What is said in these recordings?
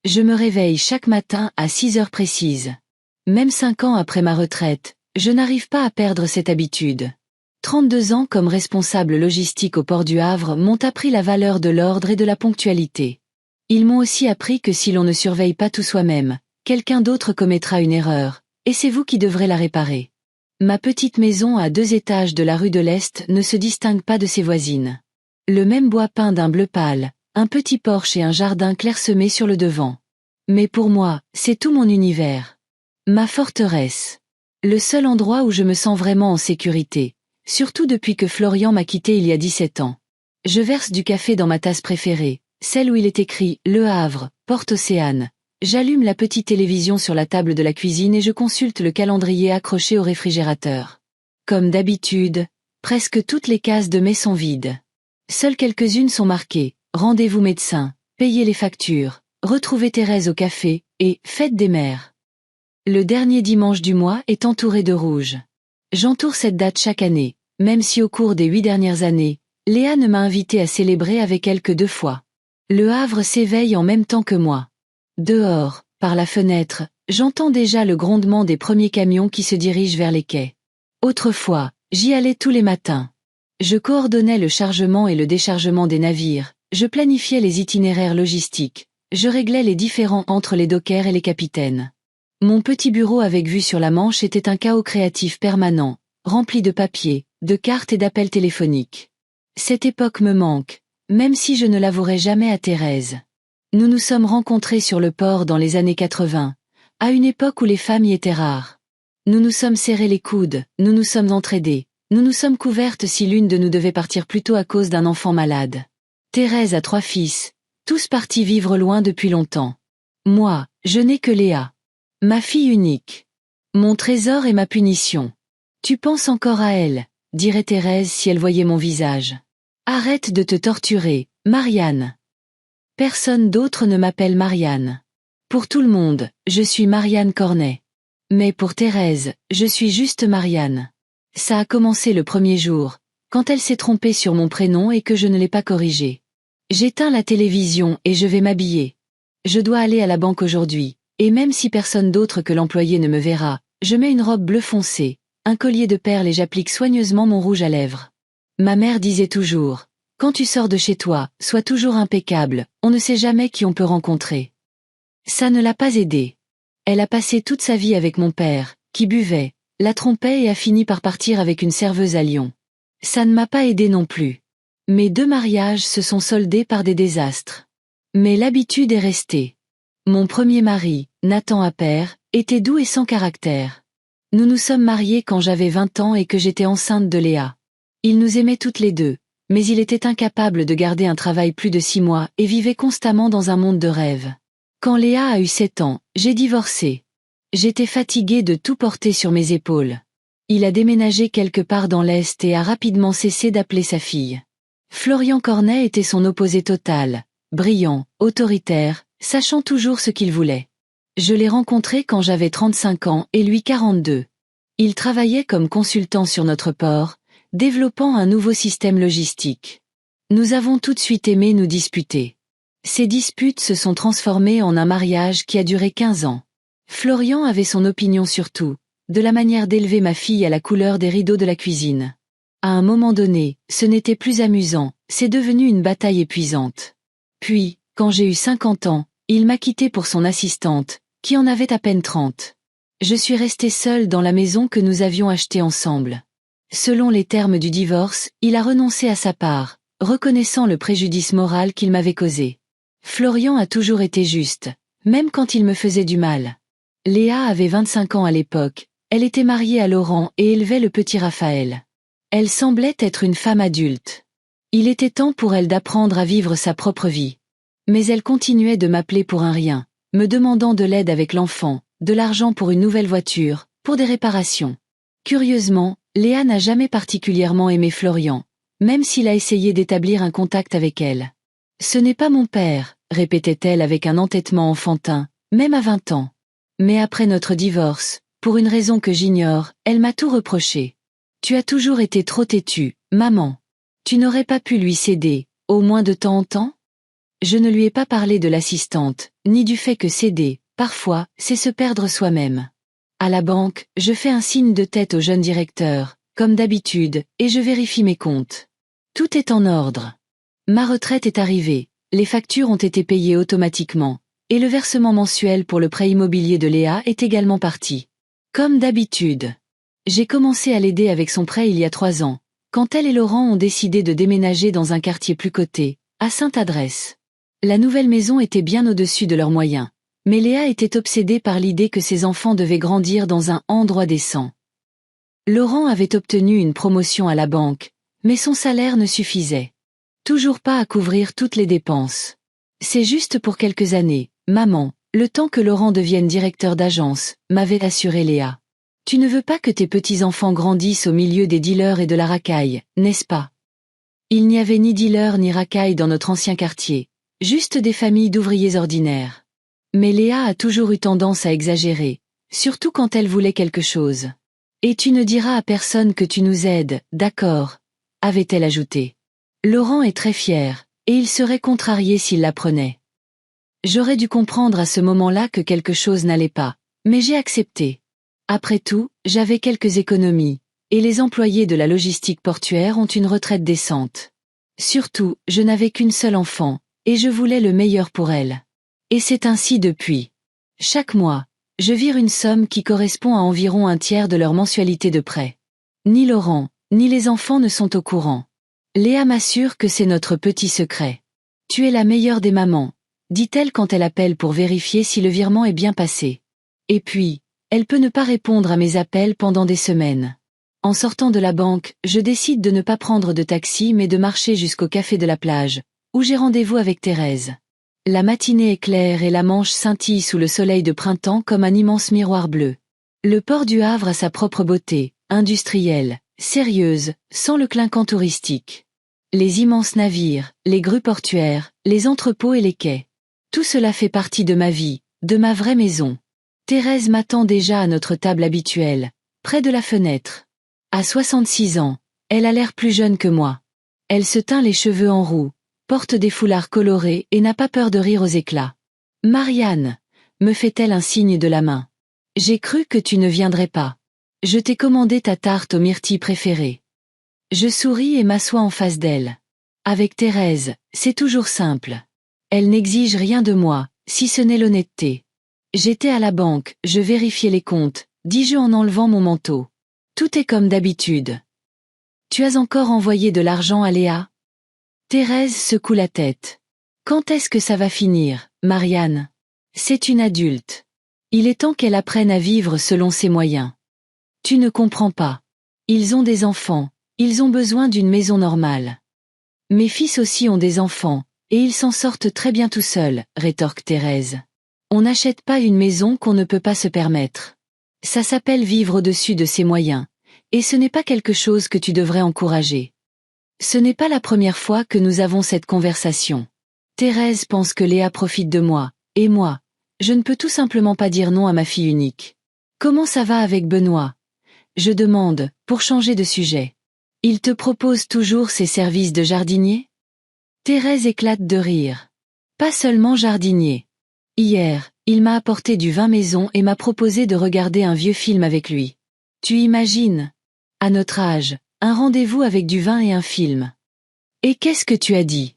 Je me réveille chaque matin à 6 heures précises. Même 5 ans après ma retraite, je n'arrive pas à perdre cette habitude. 32 ans comme responsable logistique au port du Havre m'ont appris la valeur de l'ordre et de la ponctualité. Ils m'ont aussi appris que si l'on ne surveille pas tout soi-même, quelqu'un d'autre commettra une erreur, et c'est vous qui devrez la réparer. Ma petite maison à 2 étages de la rue de l'Est ne se distingue pas de ses voisines. Le même bois peint d'un bleu pâle, un petit porche et un jardin clairsemé sur le devant. Mais pour moi, c'est tout mon univers. Ma forteresse. Le seul endroit où je me sens vraiment en sécurité, surtout depuis que Florian m'a quitté il y a 17 ans. Je verse du café dans ma tasse préférée, celle où il est écrit « Le Havre, Porte Océane ». J'allume la petite télévision sur la table de la cuisine et je consulte le calendrier accroché au réfrigérateur. Comme d'habitude, presque toutes les cases de mai sont vides. Seules quelques-unes sont marquées « Rendez-vous médecin »,« Payez les factures »,« Retrouvez Thérèse au café » et « Fête des mères ». Le dernier dimanche du mois est entouré de rouge. J'entoure cette date chaque année, même si au cours des 8 dernières années, Léa ne m'a invité à célébrer avec elle que 2 fois. Le Havre s'éveille en même temps que moi. Dehors, par la fenêtre, j'entends déjà le grondement des premiers camions qui se dirigent vers les quais. Autrefois, j'y allais tous les matins. Je coordonnais le chargement et le déchargement des navires, je planifiais les itinéraires logistiques, je réglais les différends entre les dockers et les capitaines. Mon petit bureau avec vue sur la Manche était un chaos créatif permanent, rempli de papiers, de cartes et d'appels téléphoniques. Cette époque me manque, même si je ne l'avouerai jamais à Thérèse. Nous nous sommes rencontrés sur le port dans les années 80, à une époque où les femmes y étaient rares. Nous nous sommes serrés les coudes, nous nous sommes entraidés, nous nous sommes couvertes si l'une de nous devait partir plus tôt à cause d'un enfant malade. Thérèse a 3 fils, tous partis vivre loin depuis longtemps. Moi, je n'ai que Léa. Ma fille unique. Mon trésor et ma punition. Tu penses encore à elle, dirait Thérèse si elle voyait mon visage. Arrête de te torturer, Marianne. Personne d'autre ne m'appelle Marianne. Pour tout le monde, je suis Marianne Cornet. Mais pour Thérèse, je suis juste Marianne. Ça a commencé le premier jour, quand elle s'est trompée sur mon prénom et que je ne l'ai pas corrigé. J'éteins la télévision et je vais m'habiller. Je dois aller à la banque aujourd'hui, et même si personne d'autre que l'employé ne me verra, je mets une robe bleu foncé, un collier de perles et j'applique soigneusement mon rouge à lèvres. Ma mère disait toujours, quand tu sors de chez toi, sois toujours impeccable, on ne sait jamais qui on peut rencontrer. Ça ne l'a pas aidée. Elle a passé toute sa vie avec mon père, qui buvait, la trompait et a fini par partir avec une serveuse à Lyon. Ça ne m'a pas aidée non plus. Mes 2 mariages se sont soldés par des désastres. Mais l'habitude est restée. Mon premier mari, Nathan Appert, était doux et sans caractère. Nous nous sommes mariés quand j'avais 20 ans et que j'étais enceinte de Léa. Il nous aimait toutes les 2, mais il était incapable de garder un travail plus de 6 mois et vivait constamment dans un monde de rêve. Quand Léa a eu 7 ans, j'ai divorcé. J'étais fatiguée de tout porter sur mes épaules. Il a déménagé quelque part dans l'Est et a rapidement cessé d'appeler sa fille. Florian Cornet était son opposé total, brillant, autoritaire, sachant toujours ce qu'il voulait. Je l'ai rencontré quand j'avais 35 ans et lui 42. Il travaillait comme consultant sur notre port, développant un nouveau système logistique. Nous avons tout de suite aimé nous disputer. Ces disputes se sont transformées en un mariage qui a duré 15 ans. Florian avait son opinion sur tout, de la manière d'élever ma fille à la couleur des rideaux de la cuisine. À un moment donné, ce n'était plus amusant, c'est devenu une bataille épuisante. Puis, quand j'ai eu 50 ans, il m'a quittée pour son assistante, qui en avait à peine 30. Je suis restée seule dans la maison que nous avions achetée ensemble. Selon les termes du divorce, il a renoncé à sa part, reconnaissant le préjudice moral qu'il m'avait causé. Florian a toujours été juste, même quand il me faisait du mal. Léa avait 25 ans à l'époque, elle était mariée à Laurent et élevait le petit Raphaël. Elle semblait être une femme adulte. Il était temps pour elle d'apprendre à vivre sa propre vie. Mais elle continuait de m'appeler pour un rien, me demandant de l'aide avec l'enfant, de l'argent pour une nouvelle voiture, pour des réparations. Curieusement, Léa n'a jamais particulièrement aimé Florian, même s'il a essayé d'établir un contact avec elle. Ce n'est pas mon père, répétait-elle avec un entêtement enfantin, même à 20 ans. Mais après notre divorce, pour une raison que j'ignore, elle m'a tout reproché. Tu as toujours été trop têtue, maman. Tu n'aurais pas pu lui céder, au moins de temps en temps ? Je ne lui ai pas parlé de l'assistante, ni du fait que céder, parfois, c'est se perdre soi-même. À la banque, je fais un signe de tête au jeune directeur, comme d'habitude, et je vérifie mes comptes. Tout est en ordre. Ma retraite est arrivée, les factures ont été payées automatiquement, et le versement mensuel pour le prêt immobilier de Léa est également parti. Comme d'habitude. J'ai commencé à l'aider avec son prêt il y a 3 ans, quand elle et Laurent ont décidé de déménager dans un quartier plus coté, à Sainte-Adresse. La nouvelle maison était bien au-dessus de leurs moyens, mais Léa était obsédée par l'idée que ses enfants devaient grandir dans un endroit décent. Laurent avait obtenu une promotion à la banque, mais son salaire ne suffisait toujours pas à couvrir toutes les dépenses. C'est juste pour quelques années, maman, le temps que Laurent devienne directeur d'agence, m'avait assuré Léa. Tu ne veux pas que tes petits-enfants grandissent au milieu des dealers et de la racaille, n'est-ce pas? Il n'y avait ni dealers ni racaille dans notre ancien quartier, juste des familles d'ouvriers ordinaires. Mais Léa a toujours eu tendance à exagérer, surtout quand elle voulait quelque chose. Et tu ne diras à personne que tu nous aides, d'accord, avait-elle ajouté. Laurent est très fier, et il serait contrarié s'il l'apprenait. J'aurais dû comprendre à ce moment-là que quelque chose n'allait pas, mais j'ai accepté. Après tout, j'avais quelques économies, et les employés de la logistique portuaire ont une retraite décente. Surtout, je n'avais qu'une seule enfant, et je voulais le meilleur pour elle. Et c'est ainsi depuis. Chaque mois, je vire une somme qui correspond à environ un tiers de leur mensualité de prêt. Ni Laurent, ni les enfants ne sont au courant. Léa m'assure que c'est notre petit secret. Tu es la meilleure des mamans, dit-elle quand elle appelle pour vérifier si le virement est bien passé. Et puis, elle peut ne pas répondre à mes appels pendant des semaines. En sortant de la banque, je décide de ne pas prendre de taxi mais de marcher jusqu'au café de la plage, où j'ai rendez-vous avec Thérèse. La matinée est claire et la Manche scintille sous le soleil de printemps comme un immense miroir bleu. Le port du Havre a sa propre beauté, industrielle, sérieuse, sans le clinquant touristique. Les immenses navires, les grues portuaires, les entrepôts et les quais. Tout cela fait partie de ma vie, de ma vraie maison. Thérèse m'attend déjà à notre table habituelle, près de la fenêtre. À 66 ans, elle a l'air plus jeune que moi. Elle se teint les cheveux en roux, porte des foulards colorés et n'a pas peur de rire aux éclats. « Marianne !» me fait-elle un signe de la main. « J'ai cru que tu ne viendrais pas. Je t'ai commandé ta tarte aux myrtilles préférée. » Je souris et m'assois en face d'elle. Avec Thérèse, c'est toujours simple. Elle n'exige rien de moi, si ce n'est l'honnêteté. J'étais à la banque, je vérifiais les comptes, dis-je en enlevant mon manteau. Tout est comme d'habitude. Tu as encore envoyé de l'argent à Léa? Thérèse secoue la tête. Quand est-ce que ça va finir, Marianne? C'est une adulte. Il est temps qu'elle apprenne à vivre selon ses moyens. Tu ne comprends pas. Ils ont des enfants, ils ont besoin d'une maison normale. Mes fils aussi ont des enfants, et ils s'en sortent très bien tout seuls, rétorque Thérèse. On n'achète pas une maison qu'on ne peut pas se permettre. Ça s'appelle vivre au-dessus de ses moyens, et ce n'est pas quelque chose que tu devrais encourager. Ce n'est pas la première fois que nous avons cette conversation. Thérèse pense que Léa profite de moi, et moi, je ne peux tout simplement pas dire non à ma fille unique. Comment ça va avec Benoît? Je demande, pour changer de sujet. Il te propose toujours ses services de jardinier? Thérèse éclate de rire. Pas seulement jardinier. Hier, il m'a apporté du vin maison et m'a proposé de regarder un vieux film avec lui. Tu imagines? À notre âge, un rendez-vous avec du vin et un film. Et qu'est-ce que tu as dit?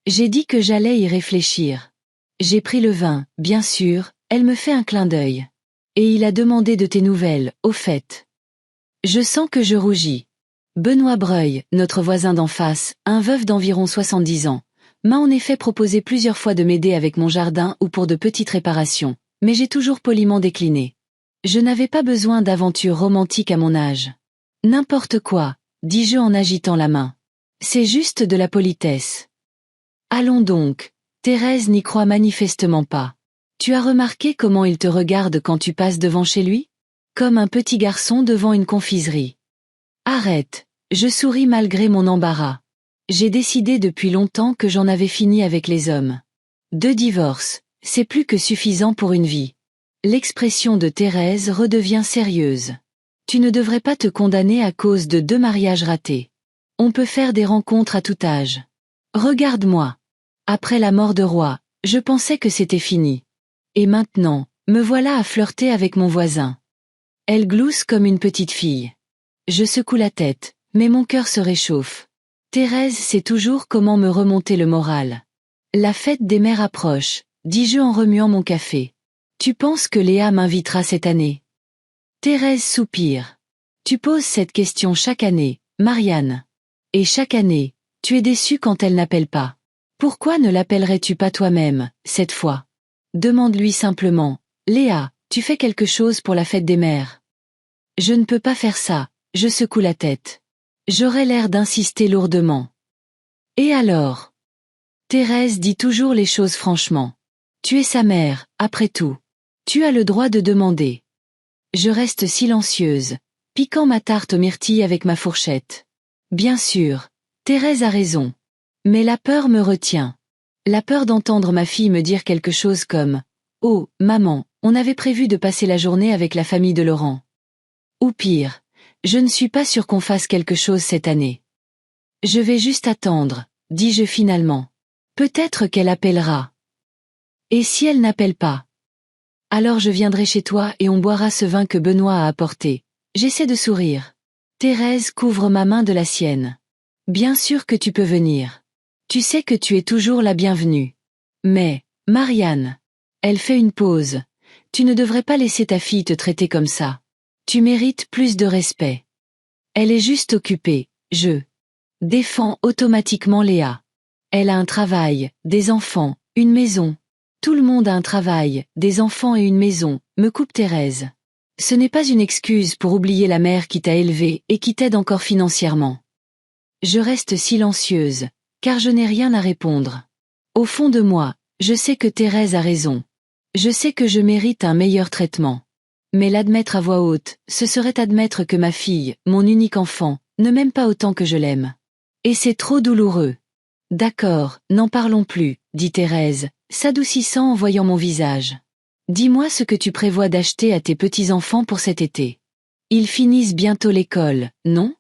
J'ai dit que j'allais y réfléchir. J'ai pris le vin, bien sûr, elle me fait un clin d'œil. Et il a demandé de tes nouvelles, au fait. Je sens que je rougis. Benoît Breuil, notre voisin d'en face, un veuf d'environ 70 ans, m'a en effet proposé plusieurs fois de m'aider avec mon jardin ou pour de petites réparations, mais j'ai toujours poliment décliné. Je n'avais pas besoin d'aventures romantiques à mon âge. N'importe quoi, dis-je en agitant la main. C'est juste de la politesse. Allons donc, Thérèse n'y croit manifestement pas. Tu as remarqué comment il te regarde quand tu passes devant chez lui? Comme un petit garçon devant une confiserie. Arrête, je souris malgré mon embarras. J'ai décidé depuis longtemps que j'en avais fini avec les hommes. 2 divorces, c'est plus que suffisant pour une vie. L'expression de Thérèse redevient sérieuse. Tu ne devrais pas te condamner à cause de 2 mariages ratés. On peut faire des rencontres à tout âge. Regarde-moi. Après la mort de Roi, je pensais que c'était fini. Et maintenant, me voilà à flirter avec mon voisin. Elle glousse comme une petite fille. Je secoue la tête, mais mon cœur se réchauffe. Thérèse sait toujours comment me remonter le moral. La fête des mères approche, dis-je en remuant mon café. Tu penses que Léa m'invitera cette année? Thérèse soupire. Tu poses cette question chaque année, Marianne. Et chaque année, tu es déçue quand elle n'appelle pas. Pourquoi ne l'appellerais-tu pas toi-même, cette fois? Demande-lui simplement, Léa, tu fais quelque chose pour la fête des mères? Je ne peux pas faire ça, je secoue la tête. J'aurais l'air d'insister lourdement. Et alors? Thérèse dit toujours les choses franchement. Tu es sa mère, après tout. Tu as le droit de demander. Je reste silencieuse, piquant ma tarte aux myrtilles avec ma fourchette. Bien sûr, Thérèse a raison. Mais la peur me retient. La peur d'entendre ma fille me dire quelque chose comme « Oh, maman, on avait prévu de passer la journée avec la famille de Laurent. » Ou pire, je ne suis pas sûre qu'on fasse quelque chose cette année. Je vais juste attendre, dis-je finalement. Peut-être qu'elle appellera. Et si elle n'appelle pas? Alors je viendrai chez toi et on boira ce vin que Benoît a apporté. J'essaie de sourire. Thérèse couvre ma main de la sienne. Bien sûr que tu peux venir. Tu sais que tu es toujours la bienvenue. Mais, Marianne. Elle fait une pause. Tu ne devrais pas laisser ta fille te traiter comme ça. Tu mérites plus de respect. Elle est juste occupée, je défends automatiquement Léa. Elle a un travail, des enfants, une maison. Tout le monde a un travail, des enfants et une maison, me coupe Thérèse. Ce n'est pas une excuse pour oublier la mère qui t'a élevée et qui t'aide encore financièrement. Je reste silencieuse, car je n'ai rien à répondre. Au fond de moi, je sais que Thérèse a raison. Je sais que je mérite un meilleur traitement. Mais l'admettre à voix haute, ce serait admettre que ma fille, mon unique enfant, ne m'aime pas autant que je l'aime. Et c'est trop douloureux. D'accord, n'en parlons plus, dit Thérèse, s'adoucissant en voyant mon visage. Dis-moi ce que tu prévois d'acheter à tes petits-enfants pour cet été. Ils finissent bientôt l'école, non?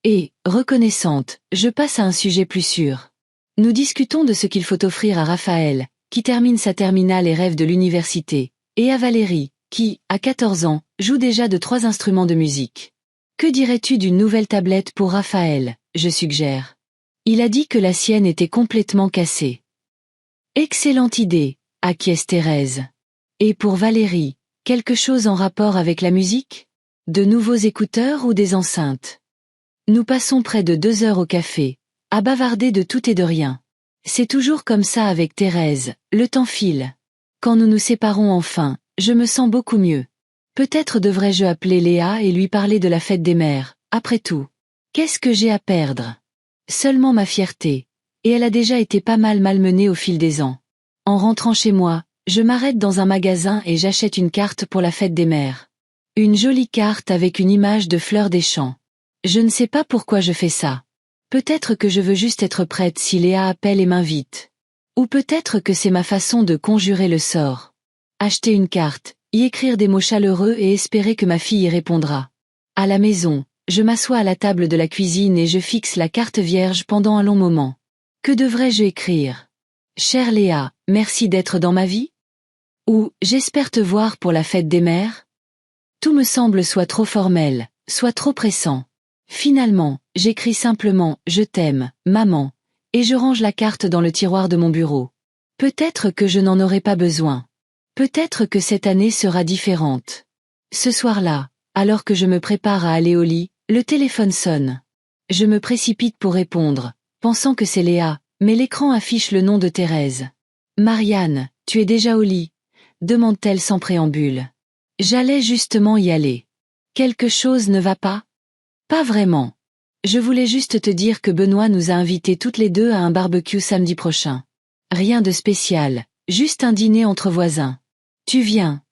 Et, reconnaissante, je passe à un sujet plus sûr. Nous discutons de ce qu'il faut offrir à Raphaël, qui termine sa terminale et rêve de l'université, et à Valérie, qui, à 14 ans, joue déjà de 3 instruments de musique. Que dirais-tu d'une nouvelle tablette pour Raphaël, je suggère. Il a dit que la sienne était complètement cassée. Excellente idée, acquiesce Thérèse. Et pour Valérie, quelque chose en rapport avec la musique? De nouveaux écouteurs ou des enceintes? Nous passons près de 2 heures au café, à bavarder de tout et de rien. C'est toujours comme ça avec Thérèse, le temps file. Quand nous nous séparons enfin, je me sens beaucoup mieux. Peut-être devrais-je appeler Léa et lui parler de la fête des mères, après tout. Qu'est-ce que j'ai à perdre? Seulement ma fierté, et elle a déjà été pas mal malmenée au fil des ans. En rentrant chez moi, je m'arrête dans un magasin et j'achète une carte pour la fête des mères. Une jolie carte avec une image de Fleur des Champs. Je ne sais pas pourquoi je fais ça. Peut-être que je veux juste être prête si Léa appelle et m'invite. Ou peut-être que c'est ma façon de conjurer le sort. Acheter une carte, y écrire des mots chaleureux et espérer que ma fille y répondra. À la maison, je m'assois à la table de la cuisine et je fixe la carte vierge pendant un long moment. Que devrais-je écrire? Chère Léa, merci d'être dans ma vie? Ou j'espère te voir pour la fête des mères? Tout me semble soit trop formel, soit trop pressant. Finalement, j'écris simplement « Je t'aime, maman », et je range la carte dans le tiroir de mon bureau. Peut-être que je n'en aurai pas besoin. Peut-être que cette année sera différente. Ce soir-là, alors que je me prépare à aller au lit, le téléphone sonne. Je me précipite pour répondre, pensant que c'est Léa, mais l'écran affiche le nom de Thérèse. « Marianne, tu es déjà au lit ?» demande-t-elle sans préambule. J'allais justement y aller. Quelque chose ne va pas? Pas vraiment. Je voulais juste te dire que Benoît nous a invités toutes les deux à un barbecue samedi prochain. Rien de spécial, juste un dîner entre voisins. Tu viens?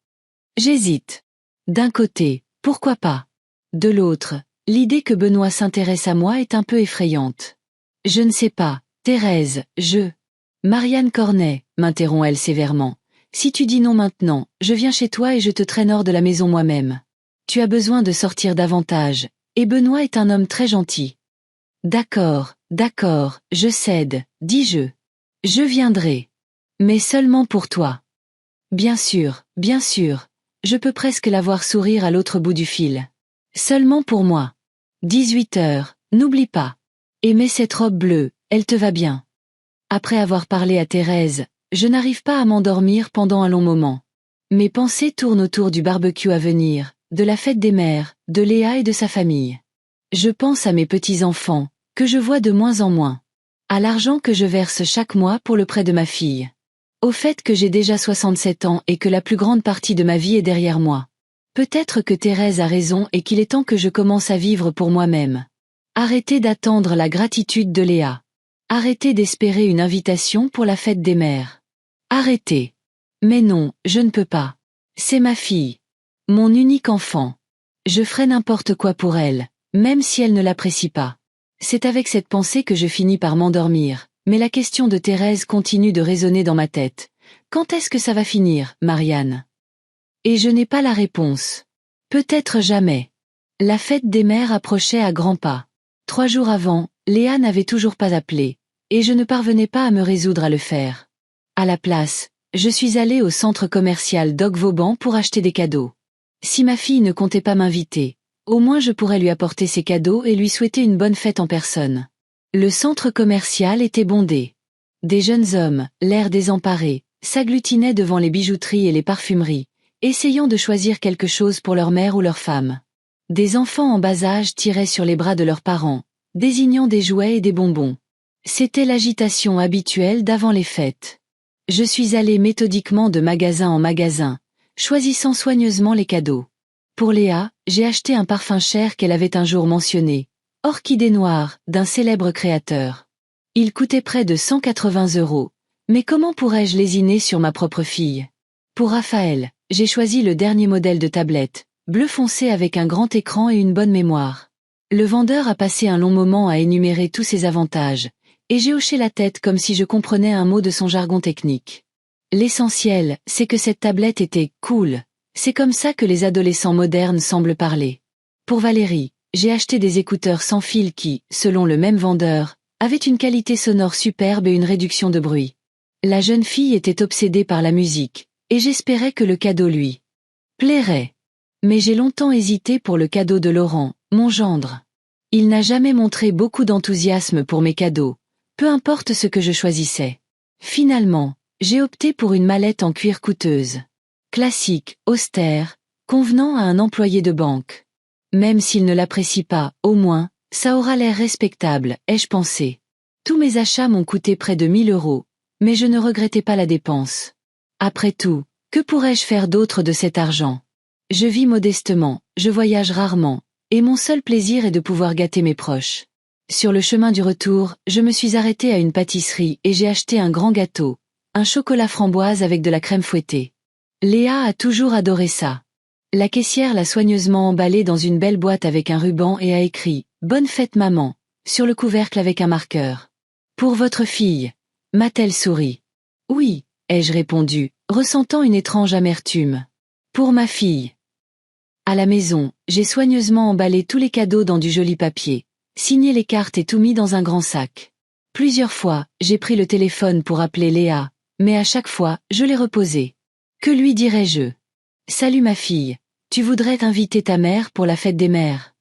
J'hésite. D'un côté, pourquoi pas? De l'autre, l'idée que Benoît s'intéresse à moi est un peu effrayante. Je ne sais pas, Thérèse, Marianne Cornet, m'interrompt-elle sévèrement. Si tu dis non maintenant, je viens chez toi et je te traîne hors de la maison moi-même. Tu as besoin de sortir davantage, et Benoît est un homme très gentil. D'accord, je cède, dis-je. Je viendrai. Mais seulement pour toi. Bien sûr, je peux presque la voir sourire à l'autre bout du fil. Seulement pour moi. 18 heures, n'oublie pas. Et mets cette robe bleue, elle te va bien. Après avoir parlé à Thérèse, je n'arrive pas à m'endormir pendant un long moment. Mes pensées tournent autour du barbecue à venir, de la fête des mères, de Léa et de sa famille. Je pense à mes petits-enfants, que je vois de moins en moins. À l'argent que je verse chaque mois pour le prêt de ma fille. Au fait que j'ai déjà 67 ans et que la plus grande partie de ma vie est derrière moi. Peut-être que Thérèse a raison et qu'il est temps que je commence à vivre pour moi-même. Arrêtez d'attendre la gratitude de Léa. Arrêtez d'espérer une invitation pour la fête des mères. Arrêtez. Mais non, je ne peux pas. C'est ma fille. Mon unique enfant. Je ferai n'importe quoi pour elle, même si elle ne l'apprécie pas. C'est avec cette pensée que je finis par m'endormir, mais la question de Thérèse continue de résonner dans ma tête. Quand est-ce que ça va finir, Marianne? Et je n'ai pas la réponse. Peut-être jamais. La fête des mères approchait à grands pas. 3 jours avant, Léa n'avait toujours pas appelé, et je ne parvenais pas à me résoudre à le faire. À la place, je suis allée au centre commercial Doc Vauban pour acheter des cadeaux. Si ma fille ne comptait pas m'inviter, au moins je pourrais lui apporter ses cadeaux et lui souhaiter une bonne fête en personne. Le centre commercial était bondé. Des jeunes hommes, l'air désemparés, s'agglutinaient devant les bijouteries et les parfumeries, essayant de choisir quelque chose pour leur mère ou leur femme. Des enfants en bas âge tiraient sur les bras de leurs parents, désignant des jouets et des bonbons. C'était l'agitation habituelle d'avant les fêtes. Je suis allée méthodiquement de magasin en magasin, choisissant soigneusement les cadeaux. Pour Léa, j'ai acheté un parfum cher qu'elle avait un jour mentionné, Orchidée Noire, d'un célèbre créateur. Il coûtait près de 180 €, mais comment pourrais-je lésiner sur ma propre fille? Pour Raphaël, j'ai choisi le dernier modèle de tablette, bleu foncé avec un grand écran et une bonne mémoire. Le vendeur a passé un long moment à énumérer tous ses avantages, et j'ai hoché la tête comme si je comprenais un mot de son jargon technique. L'essentiel, c'est que cette tablette était « cool ». C'est comme ça que les adolescents modernes semblent parler. Pour Valérie, j'ai acheté des écouteurs sans fil qui, selon le même vendeur, avaient une qualité sonore superbe et une réduction de bruit. La jeune fille était obsédée par la musique, et j'espérais que le cadeau lui plairait. Mais j'ai longtemps hésité pour le cadeau de Laurent, mon gendre. Il n'a jamais montré beaucoup d'enthousiasme pour mes cadeaux, peu importe ce que je choisissais. Finalement, j'ai opté pour une mallette en cuir coûteuse. Classique, austère, convenant à un employé de banque. Même s'il ne l'apprécie pas, au moins, ça aura l'air respectable, ai-je pensé. Tous mes achats m'ont coûté près de 1000 €, mais je ne regrettais pas la dépense. Après tout, que pourrais-je faire d'autre de cet argent? Je vis modestement, je voyage rarement, et mon seul plaisir est de pouvoir gâter mes proches. Sur le chemin du retour, je me suis arrêtée à une pâtisserie et j'ai acheté un grand gâteau, un chocolat framboise avec de la crème fouettée. Léa a toujours adoré ça. La caissière l'a soigneusement emballé dans une belle boîte avec un ruban et a écrit « Bonne fête maman » sur le couvercle avec un marqueur. Pour votre fille, m'a-t-elle souri? Oui, ai-je répondu, ressentant une étrange amertume. Pour ma fille. À la maison, j'ai soigneusement emballé tous les cadeaux dans du joli papier, signé les cartes et tout mis dans un grand sac. Plusieurs fois, j'ai pris le téléphone pour appeler Léa, mais à chaque fois, je l'ai reposé. Que lui dirais-je? Salut ma fille, tu voudrais inviter ta mère pour la fête des mères?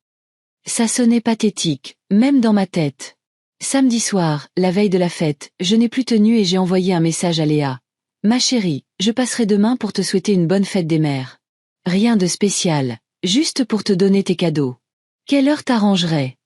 Ça sonnait pathétique, même dans ma tête. Samedi soir, la veille de la fête, je n'ai plus tenu et j'ai envoyé un message à Léa. Ma chérie, je passerai demain pour te souhaiter une bonne fête des mères. Rien de spécial, juste pour te donner tes cadeaux. Quelle heure t'arrangerait?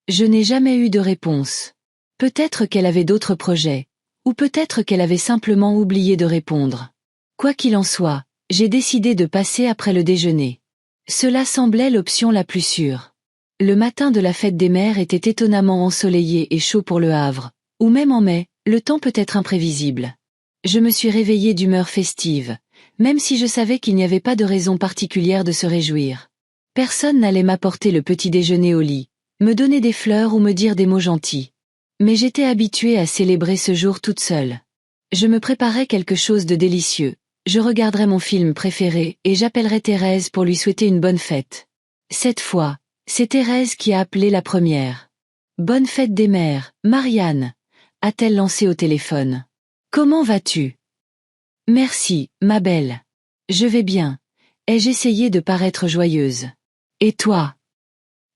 Je n'ai jamais eu de réponse. Peut-être qu'elle avait d'autres projets, ou peut-être qu'elle avait simplement oublié de répondre. Quoi qu'il en soit, j'ai décidé de passer après le déjeuner. Cela semblait l'option la plus sûre. Le matin de la fête des mères était étonnamment ensoleillé et chaud pour Le Havre, ou même en mai, le temps peut être imprévisible. Je me suis réveillée d'humeur festive, même si je savais qu'il n'y avait pas de raison particulière de se réjouir. Personne n'allait m'apporter le petit déjeuner au lit, me donner des fleurs ou me dire des mots gentils. Mais j'étais habituée à célébrer ce jour toute seule. Je me préparais quelque chose de délicieux, je regarderais mon film préféré et j'appellerais Thérèse pour lui souhaiter une bonne fête. Cette fois, c'est Thérèse qui a appelé la première. Bonne fête des mères, Marianne, a-t-elle lancé au téléphone. Comment vas-tu? Merci, ma belle. Je vais bien. Ai-je essayé de paraître joyeuse? Et toi?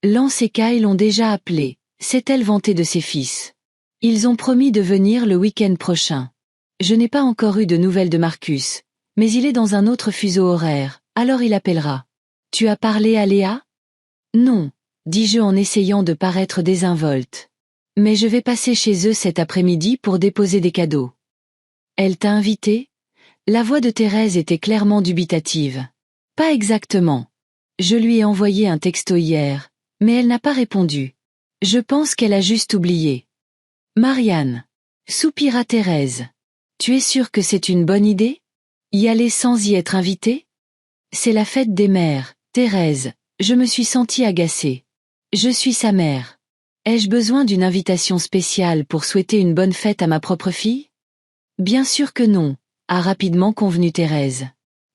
Lance et Kyle l'ont déjà appelé, s'est-elle vantée de ses fils. Ils ont promis de venir le week-end prochain. Je n'ai pas encore eu de nouvelles de Marcus, mais il est dans un autre fuseau horaire, alors il appellera. Tu as parlé à Léa? Non, dis-je en essayant de paraître désinvolte. Mais je vais passer chez eux cet après-midi pour déposer des cadeaux. Elle t'a invité? La voix de Thérèse était clairement dubitative. Pas exactement. Je lui ai envoyé un texto hier, mais elle n'a pas répondu. Je pense qu'elle a juste oublié. Marianne. Soupira Thérèse. Tu es sûre que c'est une bonne idée? Y aller sans y être invitée? C'est la fête des mères, Thérèse. Je me suis sentie agacée. Je suis sa mère. Ai-je besoin d'une invitation spéciale pour souhaiter une bonne fête à ma propre fille? Bien sûr que non, a rapidement convenu Thérèse.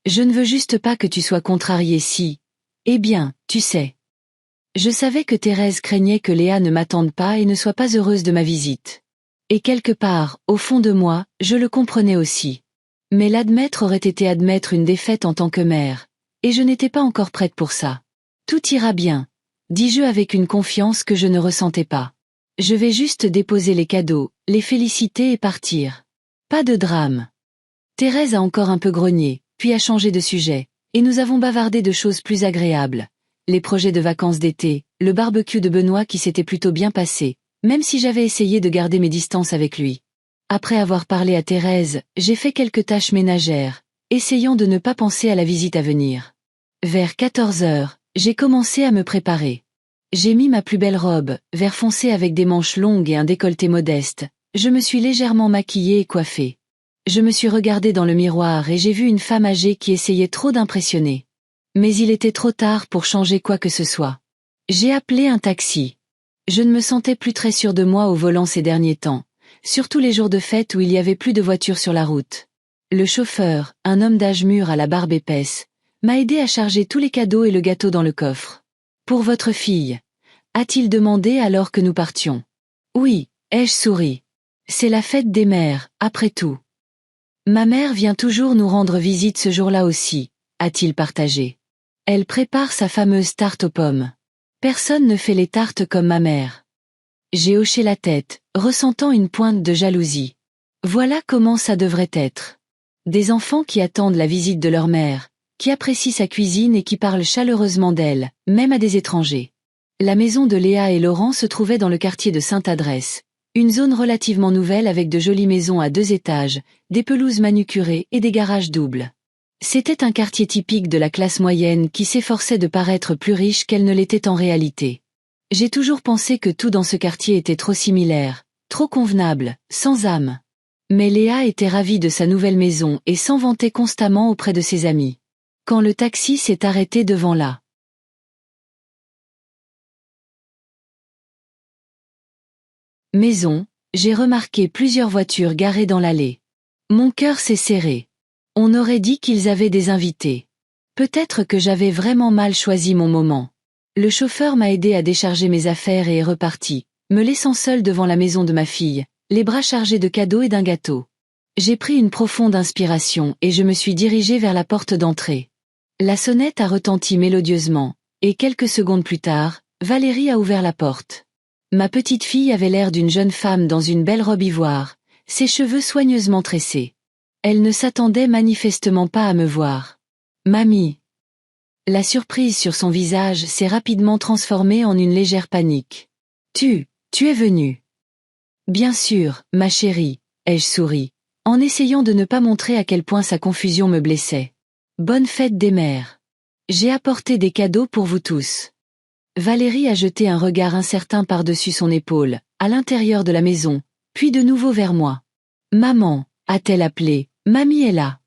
Je ne veux juste pas que tu sois contrariée si... Eh bien, tu sais. Je savais que Thérèse craignait que Léa ne m'attende pas et ne soit pas heureuse de ma visite. Et quelque part, au fond de moi, je le comprenais aussi. Mais l'admettre aurait été admettre une défaite en tant que mère, et je n'étais pas encore prête pour ça. Tout ira bien, dis-je avec une confiance que je ne ressentais pas. Je vais juste déposer les cadeaux, les féliciter et partir. Pas de drame. Thérèse a encore un peu grogné, puis a changé de sujet, et nous avons bavardé de choses plus agréables. Les projets de vacances d'été, le barbecue de Benoît qui s'était plutôt bien passé, même si j'avais essayé de garder mes distances avec lui. Après avoir parlé à Thérèse, j'ai fait quelques tâches ménagères, essayant de ne pas penser à la visite à venir. Vers 14 heures, j'ai commencé à me préparer. J'ai mis ma plus belle robe, vert foncé avec des manches longues et un décolleté modeste. Je me suis légèrement maquillée et coiffée. Je me suis regardée dans le miroir et j'ai vu une femme âgée qui essayait trop d'impressionner. Mais il était trop tard pour changer quoi que ce soit. J'ai appelé un taxi. Je ne me sentais plus très sûre de moi au volant ces derniers temps, surtout les jours de fête où il y avait plus de voitures sur la route. Le chauffeur, un homme d'âge mûr à la barbe épaisse, m'a aidé à charger tous les cadeaux et le gâteau dans le coffre. Pour votre fille, a-t-il demandé alors que nous partions. Oui, ai-je souri. C'est la fête des mères, après tout. Ma mère vient toujours nous rendre visite ce jour-là aussi, a-t-il partagé. Elle prépare sa fameuse tarte aux pommes. Personne ne fait les tartes comme ma mère. J'ai hoché la tête, ressentant une pointe de jalousie. Voilà comment ça devrait être. Des enfants qui attendent la visite de leur mère, qui apprécient sa cuisine et qui parlent chaleureusement d'elle, même à des étrangers. La maison de Léa et Laurent se trouvait dans le quartier de Sainte-Adresse, une zone relativement nouvelle avec de jolies maisons à 2 étages, des pelouses manucurées et des garages doubles. C'était un quartier typique de la classe moyenne qui s'efforçait de paraître plus riche qu'elle ne l'était en réalité. J'ai toujours pensé que tout dans ce quartier était trop similaire, trop convenable, sans âme. Mais Léa était ravie de sa nouvelle maison et s'en vantait constamment auprès de ses amis. Quand le taxi s'est arrêté devant la maison, j'ai remarqué plusieurs voitures garées dans l'allée. Mon cœur s'est serré. On aurait dit qu'ils avaient des invités. Peut-être que j'avais vraiment mal choisi mon moment. Le chauffeur m'a aidé à décharger mes affaires et est reparti, me laissant seule devant la maison de ma fille, les bras chargés de cadeaux et d'un gâteau. J'ai pris une profonde inspiration et je me suis dirigée vers la porte d'entrée. La sonnette a retenti mélodieusement, et quelques secondes plus tard, Valérie a ouvert la porte. Ma petite fille avait l'air d'une jeune femme dans une belle robe ivoire, ses cheveux soigneusement tressés. Elle ne s'attendait manifestement pas à me voir. Mamie. La surprise sur son visage s'est rapidement transformée en une légère panique. Tu es venue. Bien sûr, ma chérie, ai-je souri, en essayant de ne pas montrer à quel point sa confusion me blessait. Bonne fête des mères. J'ai apporté des cadeaux pour vous tous. Valérie a jeté un regard incertain par-dessus son épaule, à l'intérieur de la maison, puis de nouveau vers moi. Maman, a-t-elle appelé, mamie est là.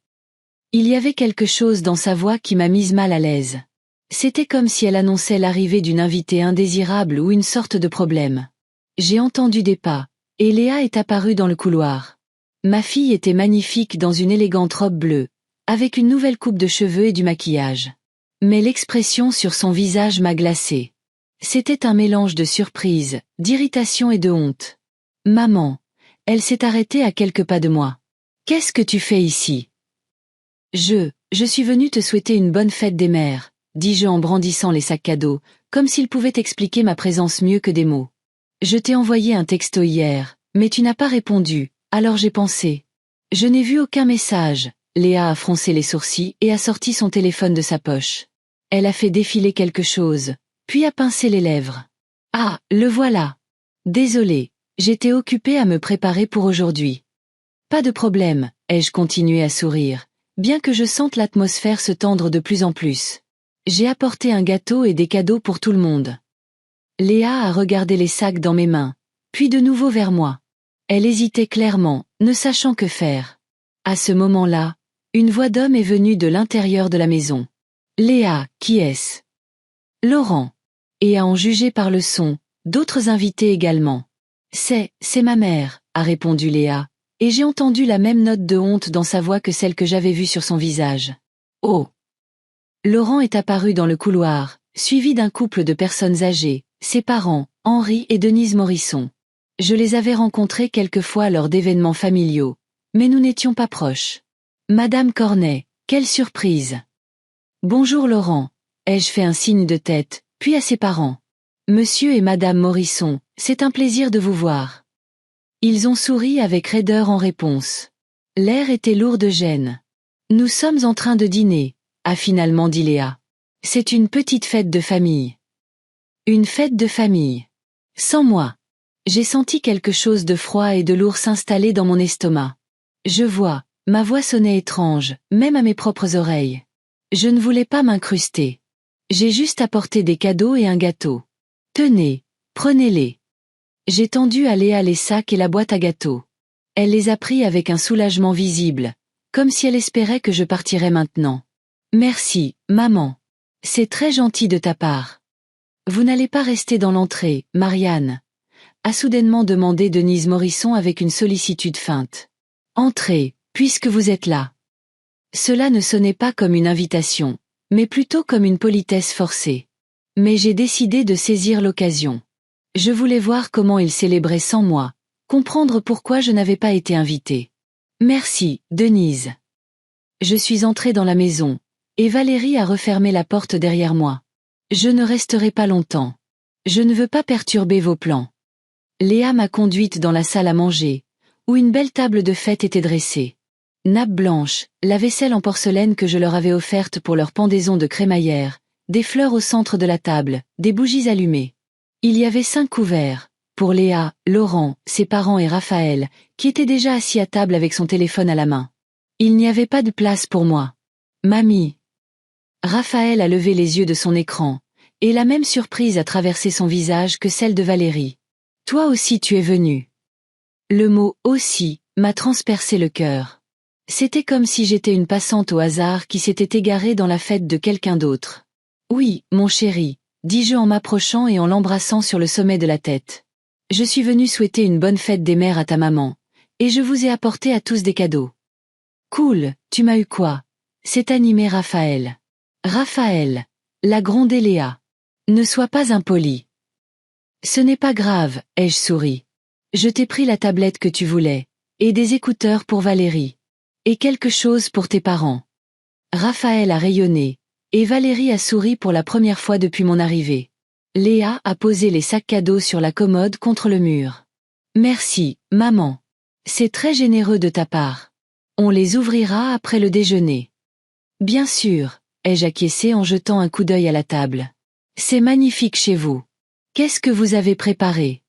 Il y avait quelque chose dans sa voix qui m'a mise mal à l'aise. C'était comme si elle annonçait l'arrivée d'une invitée indésirable ou une sorte de problème. J'ai entendu des pas, et Léa est apparue dans le couloir. Ma fille était magnifique dans une élégante robe bleue, avec une nouvelle coupe de cheveux et du maquillage. Mais l'expression sur son visage m'a glacée. C'était un mélange de surprise, d'irritation et de honte. Maman. Elle s'est arrêtée à quelques pas de moi. Qu'est-ce que tu fais ici? Je suis venu te souhaiter une bonne fête des mères, dis-je en brandissant les sacs cadeaux, comme s'il pouvait expliquer ma présence mieux que des mots. Je t'ai envoyé un texto hier, mais tu n'as pas répondu, alors j'ai pensé. Je n'ai vu aucun message. Léa a froncé les sourcils et a sorti son téléphone de sa poche. Elle a fait défiler quelque chose, puis a pincé les lèvres. Ah, le voilà. Désolée, j'étais occupée à me préparer pour aujourd'hui. Pas de problème, ai-je continué à sourire, bien que je sente l'atmosphère se tendre de plus en plus. J'ai apporté un gâteau et des cadeaux pour tout le monde. Léa a regardé les sacs dans mes mains, puis de nouveau vers moi. Elle hésitait clairement, ne sachant que faire. À ce moment-là, une voix d'homme est venue de l'intérieur de la maison. Léa, qui est-ce? Laurent. Et à en juger par le son, d'autres invités également. C'est ma mère, a répondu Léa, et j'ai entendu la même note de honte dans sa voix que celle que j'avais vue sur son visage. Oh! Laurent est apparu dans le couloir, suivi d'un couple de personnes âgées, ses parents, Henri et Denise Morisson. Je les avais rencontrés quelquefois lors d'événements familiaux, mais nous n'étions pas proches. Madame Cornet, quelle surprise! Bonjour Laurent, ai-je fait un signe de tête, puis à ses parents. Monsieur et Madame Morisson, c'est un plaisir de vous voir. Ils ont souri avec raideur en réponse. L'air était lourd de gêne. Nous sommes en train de dîner, a finalement dit Léa. C'est une petite fête de famille. Une fête de famille. Sans moi. J'ai senti quelque chose de froid et de lourd s'installer dans mon estomac. Je vois, ma voix sonnait étrange, même à mes propres oreilles. Je ne voulais pas m'incruster. J'ai juste apporté des cadeaux et un gâteau. Tenez, prenez-les. J'ai tendu à Léa les sacs et la boîte à gâteaux. Elle les a pris avec un soulagement visible, comme si elle espérait que je partirais maintenant. Merci, maman. C'est très gentil de ta part. Vous n'allez pas rester dans l'entrée, Marianne, a soudainement demandé Denise Morisson avec une sollicitude feinte. Entrez, puisque vous êtes là. Cela ne sonnait pas comme une invitation, mais plutôt comme une politesse forcée. Mais j'ai décidé de saisir l'occasion. Je voulais voir comment ils célébraient sans moi, comprendre pourquoi je n'avais pas été invitée. Merci, Denise. Je suis entrée dans la maison, et Valérie a refermé la porte derrière moi. Je ne resterai pas longtemps. Je ne veux pas perturber vos plans. Léa m'a conduite dans la salle à manger, où une belle table de fête était dressée. Nappe blanche, la vaisselle en porcelaine que je leur avais offerte pour leur pendaison de crémaillère, des fleurs au centre de la table, des bougies allumées. Il y avait 5 couverts, pour Léa, Laurent, ses parents et Raphaël, qui était déjà assis à table avec son téléphone à la main. Il n'y avait pas de place pour moi. Mamie. Raphaël a levé les yeux de son écran, et la même surprise a traversé son visage que celle de Valérie. Toi aussi tu es venue. Le mot « aussi » m'a transpercé le cœur. C'était comme si j'étais une passante au hasard qui s'était égarée dans la fête de quelqu'un d'autre. Oui, mon chéri, dis-je en m'approchant et en l'embrassant sur le sommet de la tête. Je suis venu souhaiter une bonne fête des mères à ta maman, et je vous ai apporté à tous des cadeaux. Cool, tu m'as eu quoi? S'est animé Raphaël. Raphaël, l'a grondé Léa. Ne sois pas impoli. Ce n'est pas grave, ai-je souri. Je t'ai pris la tablette que tu voulais, et des écouteurs pour Valérie. Et quelque chose pour tes parents. Raphaël a rayonné, et Valérie a souri pour la première fois depuis mon arrivée. Léa a posé les sacs cadeaux sur la commode contre le mur. Merci, maman. C'est très généreux de ta part. On les ouvrira après le déjeuner. Bien sûr, ai-je acquiescé en jetant un coup d'œil à la table. C'est magnifique chez vous. Qu'est-ce que vous avez préparé?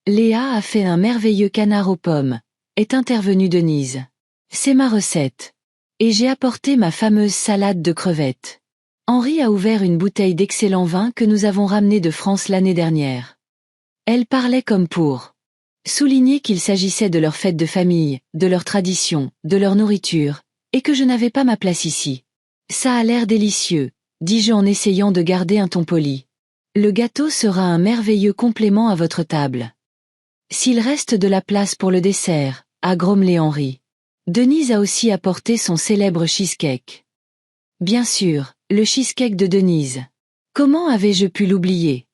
Léa a fait un merveilleux canard aux pommes, est intervenue Denise. C'est ma recette. Et j'ai apporté ma fameuse salade de crevettes. Henri a ouvert une bouteille d'excellent vin que nous avons ramené de France l'année dernière. Elle parlait comme pour souligner qu'il s'agissait de leur fête de famille, de leur tradition, de leur nourriture, et que je n'avais pas ma place ici. Ça a l'air délicieux, dis-je en essayant de garder un ton poli. Le gâteau sera un merveilleux complément à votre table. S'il reste de la place pour le dessert, a grommelé Henri. Denise a aussi apporté son célèbre cheesecake. Bien sûr, le cheesecake de Denise. Comment avais-je pu l'oublier?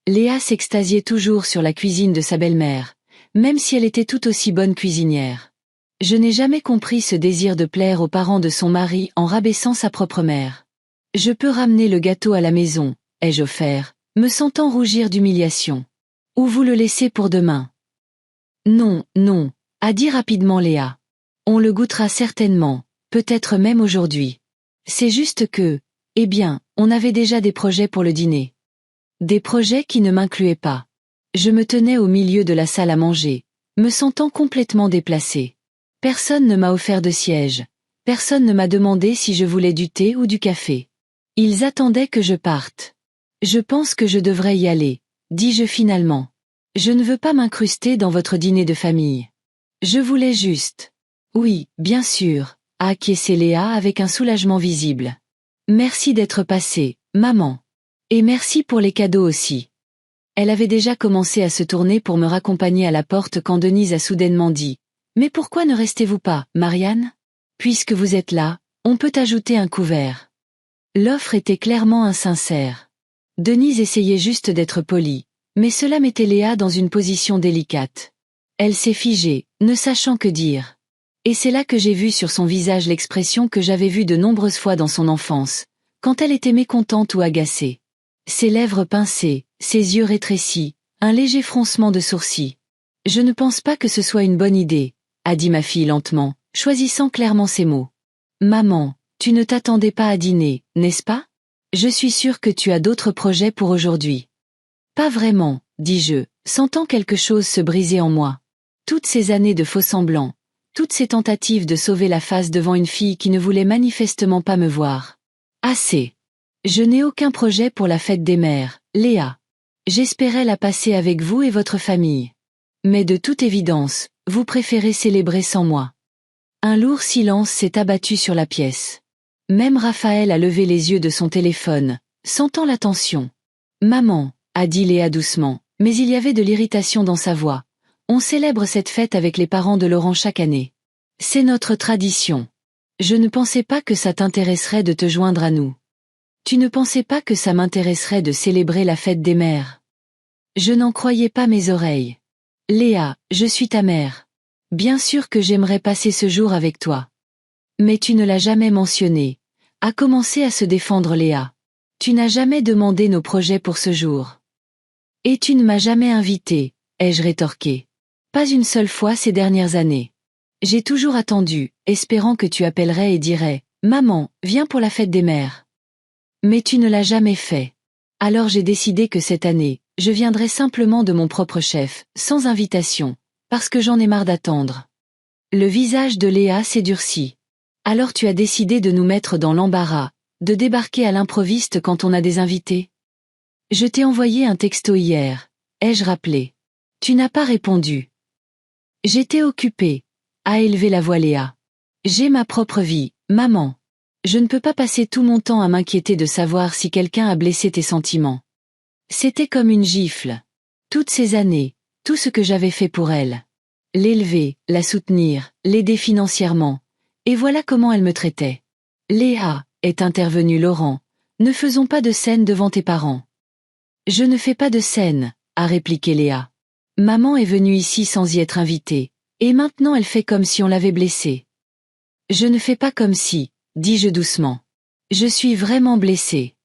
Léa s'extasiait toujours sur la cuisine de sa belle-mère, même si elle était tout aussi bonne cuisinière. Je n'ai jamais compris ce désir de plaire aux parents de son mari en rabaissant sa propre mère. Je peux ramener le gâteau à la maison, ai-je offert, me sentant rougir d'humiliation. Ou vous le laissez pour demain. Non, non, a dit rapidement Léa. On le goûtera certainement, peut-être même aujourd'hui. C'est juste que, eh bien, on avait déjà des projets pour le dîner. Des projets qui ne m'incluaient pas. Je me tenais au milieu de la salle à manger, me sentant complètement déplacée. Personne ne m'a offert de siège. Personne ne m'a demandé si je voulais du thé ou du café. Ils attendaient que je parte. Je pense que je devrais y aller, dis-je finalement. Je ne veux pas m'incruster dans votre dîner de famille. Je voulais juste. Oui, bien sûr, a acquiescé Léa avec un soulagement visible. Merci d'être passée, maman. Et merci pour les cadeaux aussi. Elle avait déjà commencé à se tourner pour me raccompagner à la porte quand Denise a soudainement dit « Mais pourquoi ne restez-vous pas, Marianne ? Puisque vous êtes là, on peut ajouter un couvert. » L'offre était clairement insincère. Denise essayait juste d'être polie, mais cela mettait Léa dans une position délicate. Elle s'est figée, ne sachant que dire. Et c'est là que j'ai vu sur son visage l'expression que j'avais vue de nombreuses fois dans son enfance, quand elle était mécontente ou agacée. Ses lèvres pincées, ses yeux rétrécis, un léger froncement de sourcils. « Je ne pense pas que ce soit une bonne idée, » a dit ma fille lentement, choisissant clairement ses mots. « Maman, tu ne t'attendais pas à dîner, n'est-ce pas ? Je suis sûre que tu as d'autres projets pour aujourd'hui. » « Pas vraiment, » dis-je, sentant quelque chose se briser en moi. Toutes ces années de faux-semblants, toutes ces tentatives de sauver la face devant une fille qui ne voulait manifestement pas me voir. Assez. Je n'ai aucun projet pour la fête des mères, Léa. J'espérais la passer avec vous et votre famille. Mais de toute évidence, vous préférez célébrer sans moi. Un lourd silence s'est abattu sur la pièce. Même Raphaël a levé les yeux de son téléphone, sentant la tension. « Maman », a dit Léa doucement, mais il y avait de l'irritation dans sa voix. On célèbre cette fête avec les parents de Laurent chaque année. C'est notre tradition. Je ne pensais pas que ça t'intéresserait de te joindre à nous. Tu ne pensais pas que ça m'intéresserait de célébrer la fête des mères. Je n'en croyais pas mes oreilles. Léa, je suis ta mère. Bien sûr que j'aimerais passer ce jour avec toi. Mais tu ne l'as jamais mentionné, a commencé à se défendre Léa. Tu n'as jamais demandé nos projets pour ce jour. Et tu ne m'as jamais invité, ai-je rétorqué. Pas une seule fois ces dernières années. J'ai toujours attendu, espérant que tu appellerais et dirais « Maman, viens pour la fête des mères ». Mais tu ne l'as jamais fait. Alors j'ai décidé que cette année, je viendrais simplement de mon propre chef, sans invitation, parce que j'en ai marre d'attendre. Le visage de Léa s'est durci. Alors tu as décidé de nous mettre dans l'embarras, de débarquer à l'improviste quand on a des invités ? Je t'ai envoyé un texto hier, ai-je rappelé. Tu n'as pas répondu. J'étais occupée, a élevé la voix Léa. J'ai ma propre vie, maman. Je ne peux pas passer tout mon temps à m'inquiéter de savoir si quelqu'un a blessé tes sentiments. C'était comme une gifle. Toutes ces années, tout ce que j'avais fait pour elle. L'élever, la soutenir, l'aider financièrement. Et voilà comment elle me traitait. Léa, est intervenu Laurent, ne faisons pas de scène devant tes parents. Je ne fais pas de scène, a répliqué Léa. Maman est venue ici sans y être invitée, et maintenant elle fait comme si on l'avait blessée. Je ne fais pas comme si, dis-je doucement. Je suis vraiment blessée.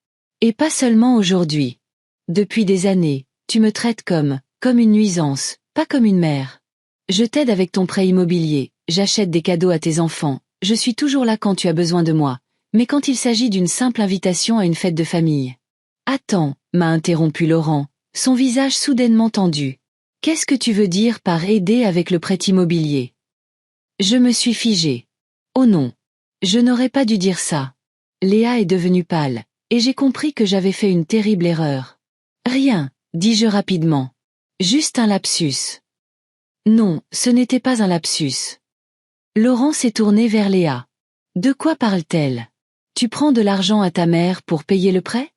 Et pas seulement aujourd'hui. Depuis des années, tu me traites comme une nuisance, pas comme une mère. Je t'aide avec ton prêt immobilier, j'achète des cadeaux à tes enfants, je suis toujours là quand tu as besoin de moi, mais quand il s'agit d'une simple invitation à une fête de famille. Attends, m'a interrompu Laurent, son visage soudainement tendu. Qu'est-ce que tu veux dire par aider avec le prêt immobilier ? Je me suis figée. Oh non. Je n'aurais pas dû dire ça. Léa est devenue pâle, et j'ai compris que j'avais fait une terrible erreur. Rien, dis-je rapidement. Juste un lapsus. Non, ce n'était pas un lapsus. Laurent s'est tourné vers Léa. De quoi parle-t-elle ? Tu prends de l'argent à ta mère pour payer le prêt ?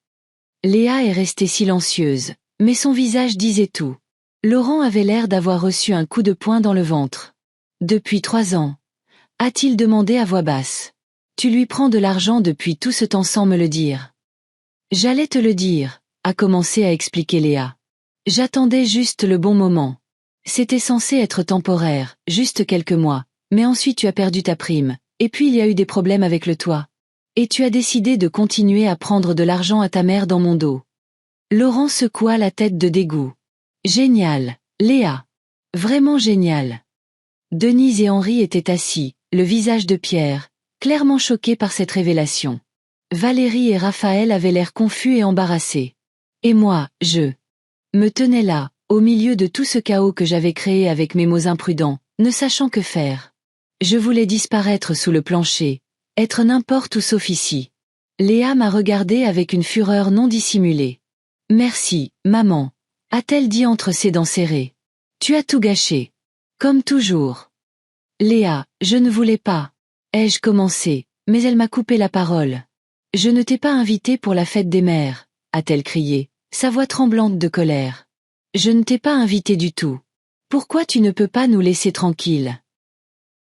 Léa est restée silencieuse, mais son visage disait tout. Laurent avait l'air d'avoir reçu un coup de poing dans le ventre. Depuis 3 ans, a-t-il demandé à voix basse. Tu lui prends de l'argent depuis tout ce temps sans me le dire. J'allais te le dire, a commencé à expliquer Léa. J'attendais juste le bon moment. C'était censé être temporaire, juste quelques mois, Mais ensuite tu as perdu ta prime, et puis il y a eu des problèmes avec le toit. Et tu as décidé de continuer à prendre de l'argent à ta mère dans mon dos. Laurent secoua la tête de dégoût. Génial, Léa. Vraiment génial. Denise et Henri étaient assis, le visage de Pierre, clairement choqués par cette révélation. Valérie et Raphaël avaient l'air confus et embarrassés. Et moi, je me tenais là, au milieu de tout ce chaos que j'avais créé avec mes mots imprudents, ne sachant que faire. Je voulais disparaître sous le plancher, être n'importe où sauf ici. Léa m'a regardé avec une fureur non dissimulée. Merci, maman, a-t-elle dit entre ses dents serrées. Tu as tout gâché. Comme toujours. Léa, je ne voulais pas. Ai-je commencé, mais elle m'a coupé la parole. Je ne t'ai pas invitée pour la fête des mères, a-t-elle crié, sa voix tremblante de colère. Je ne t'ai pas invitée du tout. Pourquoi tu ne peux pas nous laisser tranquilles?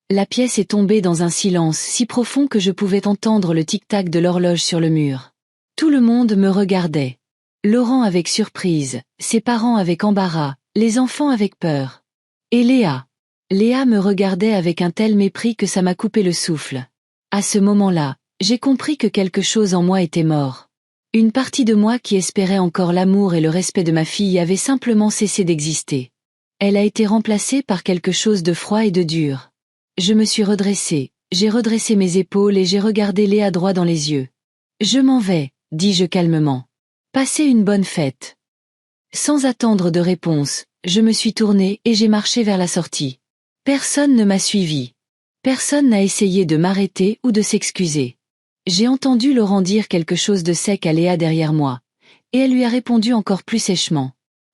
La pièce est tombée dans un silence si profond que je pouvais entendre le tic-tac de l'horloge sur le mur. Tout le monde me regardait. Laurent avec surprise, ses parents avec embarras, les enfants avec peur. Et Léa. Léa me regardait avec un tel mépris que ça m'a coupé le souffle. À ce moment-là, j'ai compris que quelque chose en moi était mort. Une partie de moi qui espérait encore l'amour et le respect de ma fille avait simplement cessé d'exister. Elle a été remplacée par quelque chose de froid et de dur. Je me suis redressée, j'ai redressé mes épaules et j'ai regardé Léa droit dans les yeux. Je m'en vais, dis-je calmement. Passez une bonne fête. Sans attendre de réponse, je me suis tournée et j'ai marché vers la sortie. Personne ne m'a suivi. Personne n'a essayé de m'arrêter ou de s'excuser. J'ai entendu Laurent dire quelque chose de sec à Léa derrière moi, et elle lui a répondu encore plus sèchement.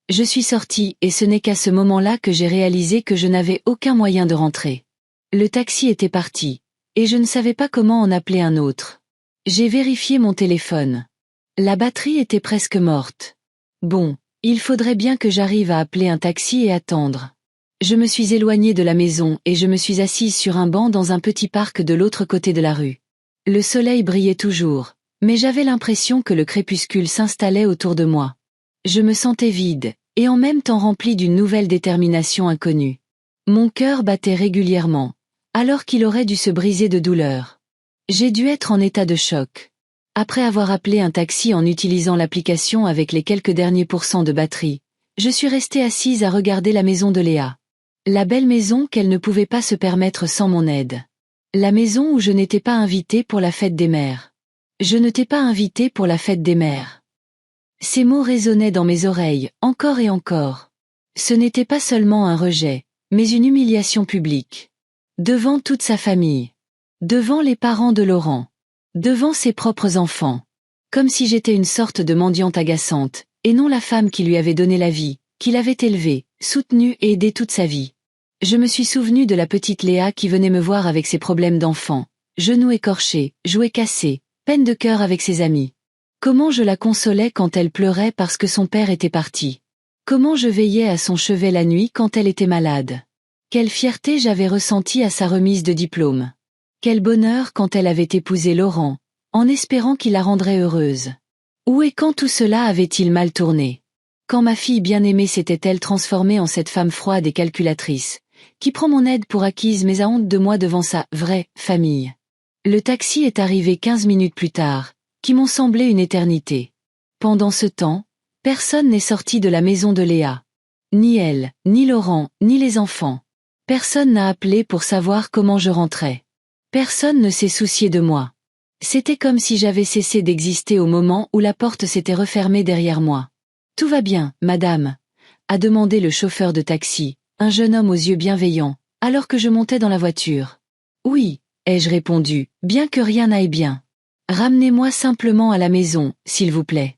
Je suis sortie et ce n'est qu'à ce moment-là que j'ai réalisé que je n'avais aucun moyen de rentrer. Le taxi était parti, et je ne savais pas comment en appeler un autre. J'ai vérifié mon téléphone. La batterie était presque morte. Bon, il faudrait bien que j'arrive à appeler un taxi et attendre. Je me suis éloignée de la maison et je me suis assise sur un banc dans un petit parc de l'autre côté de la rue. Le soleil brillait toujours, mais j'avais l'impression que le crépuscule s'installait autour de moi. Je me sentais vide, et en même temps rempli d'une nouvelle détermination inconnue. Mon cœur battait régulièrement, alors qu'il aurait dû se briser de douleur. J'ai dû être en état de choc. Après avoir appelé un taxi en utilisant l'application avec les quelques derniers pourcents de batterie, je suis restée assise à regarder la maison de Léa. La belle maison qu'elle ne pouvait pas se permettre sans mon aide. La maison où je n'étais pas invitée pour la fête des mères. Je ne t'ai pas invitée pour la fête des mères. Ces mots résonnaient dans mes oreilles, encore et encore. Ce n'était pas seulement un rejet, mais une humiliation publique. Devant toute sa famille. Devant les parents de Laurent. Devant ses propres enfants. Comme si j'étais une sorte de mendiante agaçante, et non la femme qui lui avait donné la vie, qui l'avait élevée, soutenue et aidée toute sa vie. Je me suis souvenu de la petite Léa qui venait me voir avec ses problèmes d'enfant, genoux écorchés, jouets cassés, peine de cœur avec ses amis. Comment je la consolais quand elle pleurait parce que son père était parti. Comment je veillais à son chevet la nuit quand elle était malade. Quelle fierté j'avais ressentie à sa remise de diplôme. Quel bonheur quand elle avait épousé Laurent, en espérant qu'il la rendrait heureuse. Où et quand tout cela avait-il mal tourné? Quand ma fille bien-aimée s'était-elle transformée en cette femme froide et calculatrice, qui prend mon aide pour acquise mais a honte de moi devant sa vraie famille? Le taxi est arrivé 15 minutes plus tard, qui m'ont semblé une éternité. Pendant ce temps, personne n'est sorti de la maison de Léa. Ni elle, ni Laurent, ni les enfants. Personne n'a appelé pour savoir comment je rentrais. Personne ne s'est soucié de moi. C'était comme si j'avais cessé d'exister au moment où la porte s'était refermée derrière moi. « Tout va bien, madame ?» a demandé le chauffeur de taxi, un jeune homme aux yeux bienveillants, alors que je montais dans la voiture. « Oui », ai-je répondu, bien que rien n'aille bien. « Ramenez-moi simplement à la maison, s'il vous plaît. »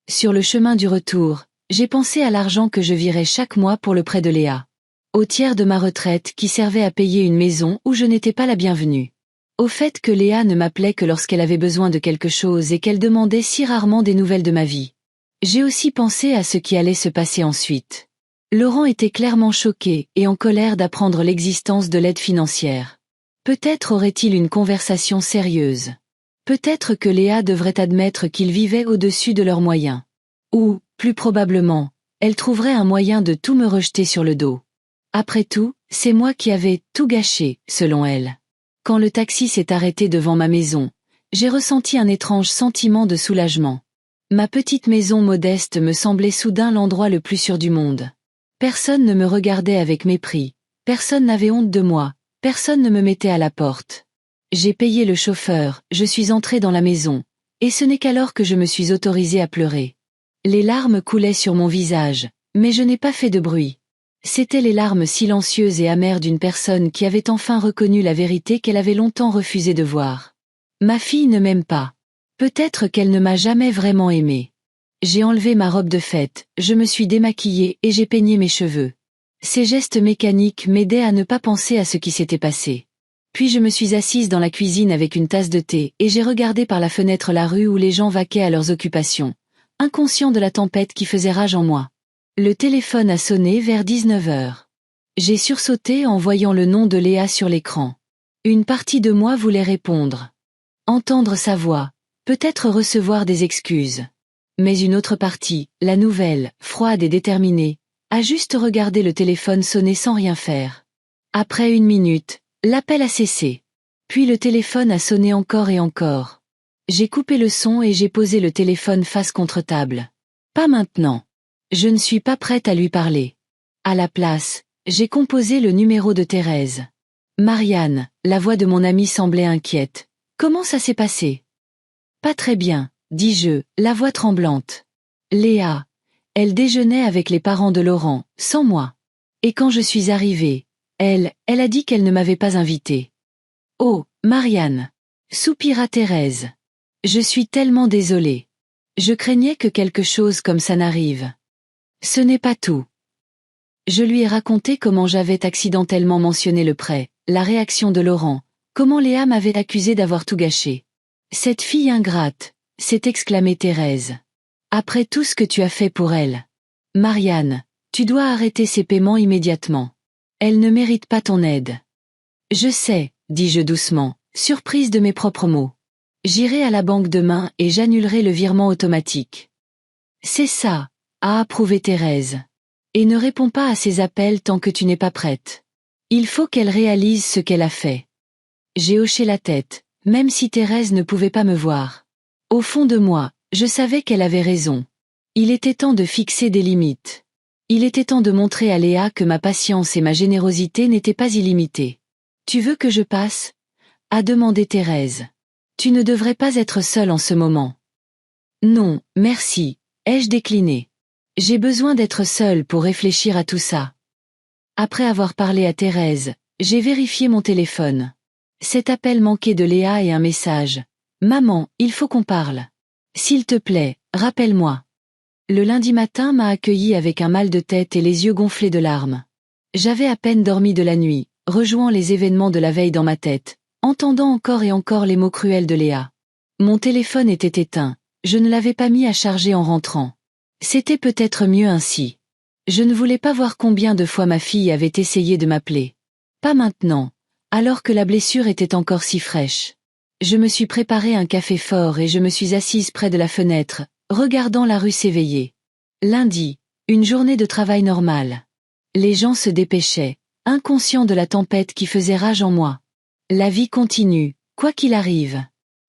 Sur le chemin du retour, j'ai pensé à l'argent que je virais chaque mois pour le prêt de Léa. Au tiers de ma retraite qui servait à payer une maison où je n'étais pas la bienvenue. Au fait que Léa ne m'appelait que lorsqu'elle avait besoin de quelque chose et qu'elle demandait si rarement des nouvelles de ma vie. J'ai aussi pensé à ce qui allait se passer ensuite. Laurent était clairement choqué et en colère d'apprendre l'existence de l'aide financière. Peut-être aurait-il une conversation sérieuse. Peut-être que Léa devrait admettre qu'ils vivaient au-dessus de leurs moyens. Ou, plus probablement, elle trouverait un moyen de tout me rejeter sur le dos. Après tout, c'est moi qui avais tout gâché, selon elle. Quand le taxi s'est arrêté devant ma maison, j'ai ressenti un étrange sentiment de soulagement. Ma petite maison modeste me semblait soudain l'endroit le plus sûr du monde. Personne ne me regardait avec mépris, personne n'avait honte de moi, personne ne me mettait à la porte. J'ai payé le chauffeur, je suis entrée dans la maison, et ce n'est qu'alors que je me suis autorisée à pleurer. Les larmes coulaient sur mon visage, mais je n'ai pas fait de bruit. C'étaient les larmes silencieuses et amères d'une personne qui avait enfin reconnu la vérité qu'elle avait longtemps refusé de voir. Ma fille ne m'aime pas. Peut-être qu'elle ne m'a jamais vraiment aimée. J'ai enlevé ma robe de fête, je me suis démaquillée et j'ai peigné mes cheveux. Ces gestes mécaniques m'aidaient à ne pas penser à ce qui s'était passé. Puis je me suis assise dans la cuisine avec une tasse de thé et j'ai regardé par la fenêtre la rue où les gens vaquaient à leurs occupations, inconscient de la tempête qui faisait rage en moi. Le téléphone a sonné vers 19 heures. J'ai sursauté en voyant le nom de Léa sur l'écran. Une partie de moi voulait répondre. Entendre sa voix, peut-être recevoir des excuses. Mais une autre partie, la nouvelle, froide et déterminée, a juste regardé le téléphone sonner sans rien faire. Après 1 minute, l'appel a cessé. Puis le téléphone a sonné encore et encore. J'ai coupé le son et j'ai posé le téléphone face contre table. Pas maintenant. Je ne suis pas prête à lui parler. À la place, j'ai composé le numéro de Thérèse. Marianne, la voix de mon amie semblait inquiète. Comment ça s'est passé? Pas très bien, dis-je, la voix tremblante. Léa. Elle déjeunait avec les parents de Laurent, sans moi. Et quand je suis arrivée, elle a dit qu'elle ne m'avait pas invitée. Oh, Marianne. Soupira Thérèse. Je suis tellement désolée. Je craignais que quelque chose comme ça n'arrive. Ce n'est pas tout. Je lui ai raconté comment j'avais accidentellement mentionné le prêt, la réaction de Laurent, comment Léa m'avait accusé d'avoir tout gâché. Cette fille ingrate, s'est exclamée Thérèse. Après tout ce que tu as fait pour elle. Marianne, tu dois arrêter ces paiements immédiatement. Elle ne mérite pas ton aide. Je sais, dis-je doucement, surprise de mes propres mots. J'irai à la banque demain et j'annulerai le virement automatique. C'est ça, a approuvé Thérèse. Et ne réponds pas à ses appels tant que tu n'es pas prête. Il faut qu'elle réalise ce qu'elle a fait. J'ai hoché la tête, même si Thérèse ne pouvait pas me voir. Au fond de moi, je savais qu'elle avait raison. Il était temps de fixer des limites. Il était temps de montrer à Léa que ma patience et ma générosité n'étaient pas illimitées. Tu veux que je passe? A demandé Thérèse. Tu ne devrais pas être seule en ce moment. Non, merci, ai-je décliné. J'ai besoin d'être seule pour réfléchir à tout ça. Après avoir parlé à Thérèse, j'ai vérifié mon téléphone. Cet appel manquait de Léa et un message. Maman, il faut qu'on parle. S'il te plaît, rappelle-moi. Le lundi matin m'a accueilli avec un mal de tête et les yeux gonflés de larmes. J'avais à peine dormi de la nuit, rejouant les événements de la veille dans ma tête, entendant encore et encore les mots cruels de Léa. Mon téléphone était éteint, je ne l'avais pas mis à charger en rentrant. C'était peut-être mieux ainsi. Je ne voulais pas voir combien de fois ma fille avait essayé de m'appeler. Pas maintenant, alors que la blessure était encore si fraîche. Je me suis préparé un café fort et je me suis assise près de la fenêtre, regardant la rue s'éveiller. Lundi, une journée de travail normale. Les gens se dépêchaient, inconscients de la tempête qui faisait rage en moi. La vie continue, quoi qu'il arrive.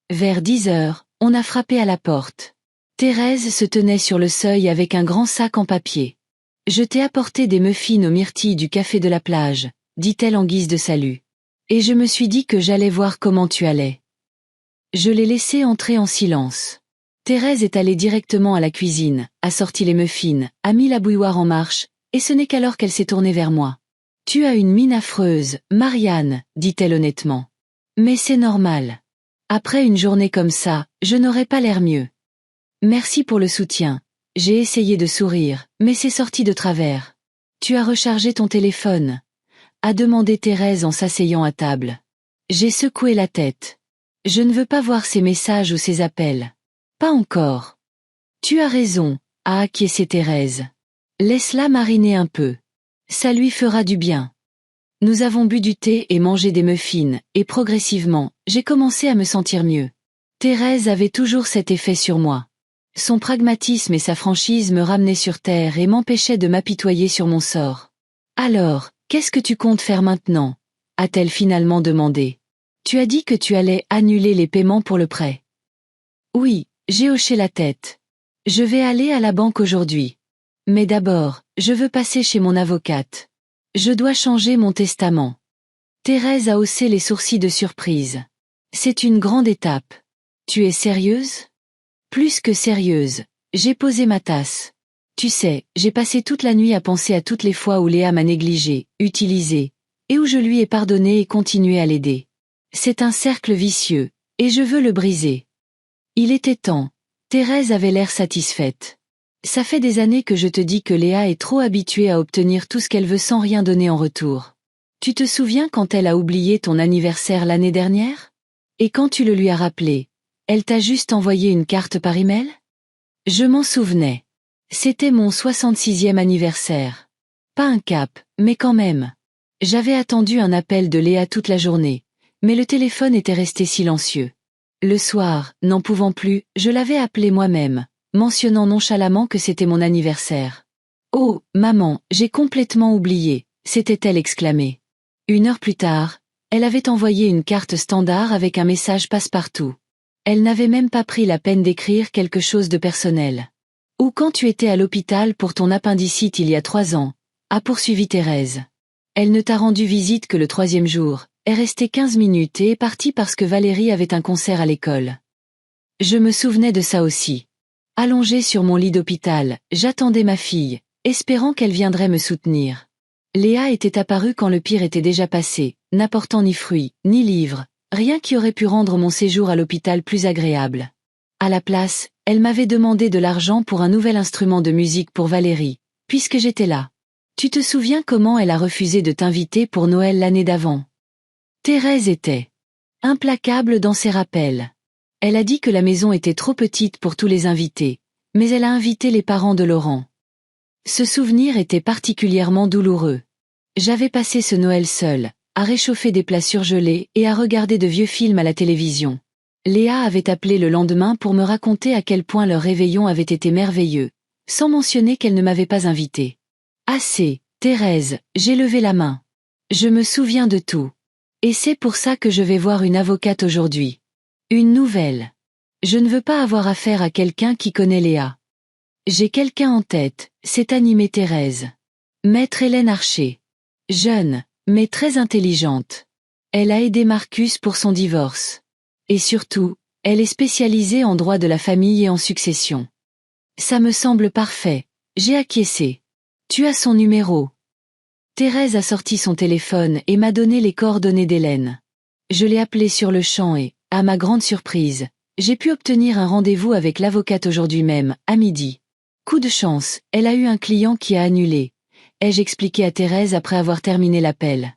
Vers 10 heures, on a frappé à la porte. Thérèse se tenait sur le seuil avec un grand sac en papier. « Je t'ai apporté des muffins aux myrtilles du café de la plage », dit-elle en guise de salut. Et je me suis dit que j'allais voir comment tu allais. Je l'ai laissée entrer en silence. Thérèse est allée directement à la cuisine, a sorti les muffins, a mis la bouilloire en marche, et ce n'est qu'alors qu'elle s'est tournée vers moi. « Tu as une mine affreuse, Marianne, dit-elle honnêtement. Mais c'est normal. Après une journée comme ça, je n'aurais pas l'air mieux. Merci pour le soutien. J'ai essayé de sourire, mais c'est sorti de travers. Tu as rechargé ton téléphone? A demandé Thérèse en s'asseyant à table. J'ai secoué la tête. Je ne veux pas voir ces messages ou ces appels. Pas encore. Tu as raison, a acquiescé Thérèse. Laisse-la mariner un peu. Ça lui fera du bien. Nous avons bu du thé et mangé des muffins, et progressivement, j'ai commencé à me sentir mieux. Thérèse avait toujours cet effet sur moi. Son pragmatisme et sa franchise me ramenaient sur terre et m'empêchaient de m'apitoyer sur mon sort. Alors, Qu'est-ce que tu comptes faire maintenant? A-t-elle finalement demandé. Tu as dit que tu allais annuler les paiements pour le prêt. Oui, j'ai hoché la tête. Je vais aller à la banque aujourd'hui. Mais d'abord, je veux passer chez mon avocate. Je dois changer mon testament. Thérèse a haussé les sourcils de surprise. C'est une grande étape. Tu es sérieuse? Plus que sérieuse. J'ai posé ma tasse. Tu sais, j'ai passé toute la nuit à penser à toutes les fois où Léa m'a négligée, utilisée, et où je lui ai pardonné et continué à l'aider. C'est un cercle vicieux, et je veux le briser. Il était temps. Thérèse avait l'air satisfaite. Ça fait des années que je te dis que Léa est trop habituée à obtenir tout ce qu'elle veut sans rien donner en retour. Tu te souviens quand elle a oublié ton anniversaire l'année dernière? Et quand tu le lui as rappelé, elle t'a juste envoyé une carte par email? Je m'en souvenais. C'était mon 66e anniversaire. Pas un cap, mais quand même. J'avais attendu un appel de Léa toute la journée, mais le téléphone était resté silencieux. Le soir, n'en pouvant plus, je l'avais appelé moi-même, mentionnant nonchalamment que c'était mon anniversaire. « Oh, maman, j'ai complètement oublié », s'était-elle exclamée. 1 heure plus tard, elle avait envoyé une carte standard avec un message passe-partout. Elle n'avait même pas pris la peine d'écrire quelque chose de personnel. « Ou quand tu étais à l'hôpital pour ton appendicite il y a 3 ans », a poursuivi Thérèse. Elle ne t'a rendu visite que le 3e jour, est restée 15 minutes et est partie parce que Valérie avait un concert à l'école. Je me souvenais de ça aussi. Allongée sur mon lit d'hôpital, j'attendais ma fille, espérant qu'elle viendrait me soutenir. Léa était apparue quand le pire était déjà passé, n'apportant ni fruits, ni livres, rien qui aurait pu rendre mon séjour à l'hôpital plus agréable. À la place, elle m'avait demandé de l'argent pour un nouvel instrument de musique pour Valérie, puisque j'étais là. Tu te souviens comment elle a refusé de t'inviter pour Noël l'année d'avant? Thérèse était implacable dans ses rappels. Elle a dit que la maison était trop petite pour tous les invités, mais elle a invité les parents de Laurent. Ce souvenir était particulièrement douloureux. J'avais passé ce Noël seul, à réchauffer des plats surgelés et à regarder de vieux films à la télévision. Léa avait appelé le lendemain pour me raconter à quel point leur réveillon avait été merveilleux, sans mentionner qu'elle ne m'avait pas invité. Assez, Thérèse, j'ai levé la main. Je me souviens de tout. Et c'est pour ça que je vais voir une avocate aujourd'hui. Une nouvelle. Je ne veux pas avoir affaire à quelqu'un qui connaît Léa. J'ai quelqu'un en tête, c'est animé Thérèse. Maître Hélène Archer. Jeune, mais très intelligente. Elle a aidé Marcus pour son divorce. Et surtout, elle est spécialisée en droit de la famille et en succession. Ça me semble parfait, j'ai acquiescé. Tu as son numéro. Thérèse a sorti son téléphone et m'a donné les coordonnées d'Hélène. Je l'ai appelée sur le champ et, à ma grande surprise, j'ai pu obtenir un rendez-vous avec l'avocate aujourd'hui même, à midi. Coup de chance, elle a eu un client qui a annulé, ai-je expliqué à Thérèse après avoir terminé l'appel.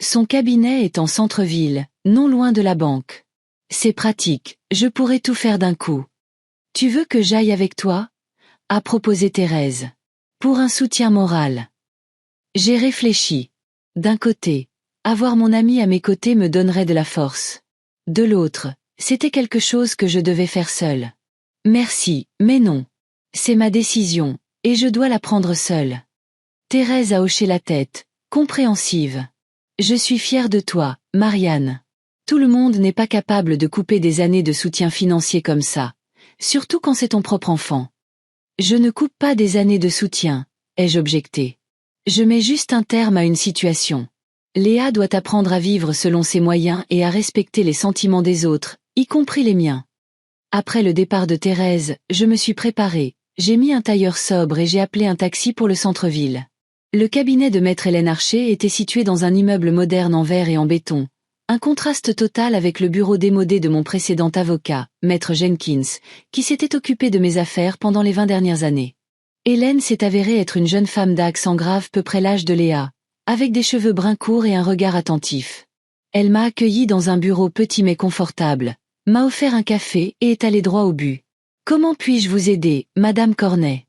Son cabinet est en centre-ville, non loin de la banque. C'est pratique, je pourrais tout faire d'un coup. Tu veux que j'aille avec toi? A proposé Thérèse. Pour un soutien moral. J'ai réfléchi. D'un côté, avoir mon ami à mes côtés me donnerait de la force. De l'autre, c'était quelque chose que je devais faire seule. Merci, mais non. C'est ma décision, et je dois la prendre seule. Thérèse a hoché la tête, compréhensive. Je suis fière de toi, Marianne. Tout le monde n'est pas capable de couper des années de soutien financier comme ça, surtout quand c'est ton propre enfant. Je ne coupe pas des années de soutien, ai-je objecté. Je mets juste un terme à une situation. Léa doit apprendre à vivre selon ses moyens et à respecter les sentiments des autres, y compris les miens. Après le départ de Thérèse, je me suis préparée, j'ai mis un tailleur sobre et j'ai appelé un taxi pour le centre-ville. Le cabinet de Maître Hélène Archer était situé dans un immeuble moderne en verre et en béton, un contraste total avec le bureau démodé de mon précédent avocat, Maître Jenkins, qui s'était occupé de mes affaires pendant les 20 dernières années. Hélène s'est avérée être une jeune femme d'accent grave peu près l'âge de Léa, avec des cheveux bruns courts et un regard attentif. Elle m'a accueilli dans un bureau petit mais confortable, m'a offert un café et est allée droit au but. « Comment puis-je vous aider, Madame Cornet ?»«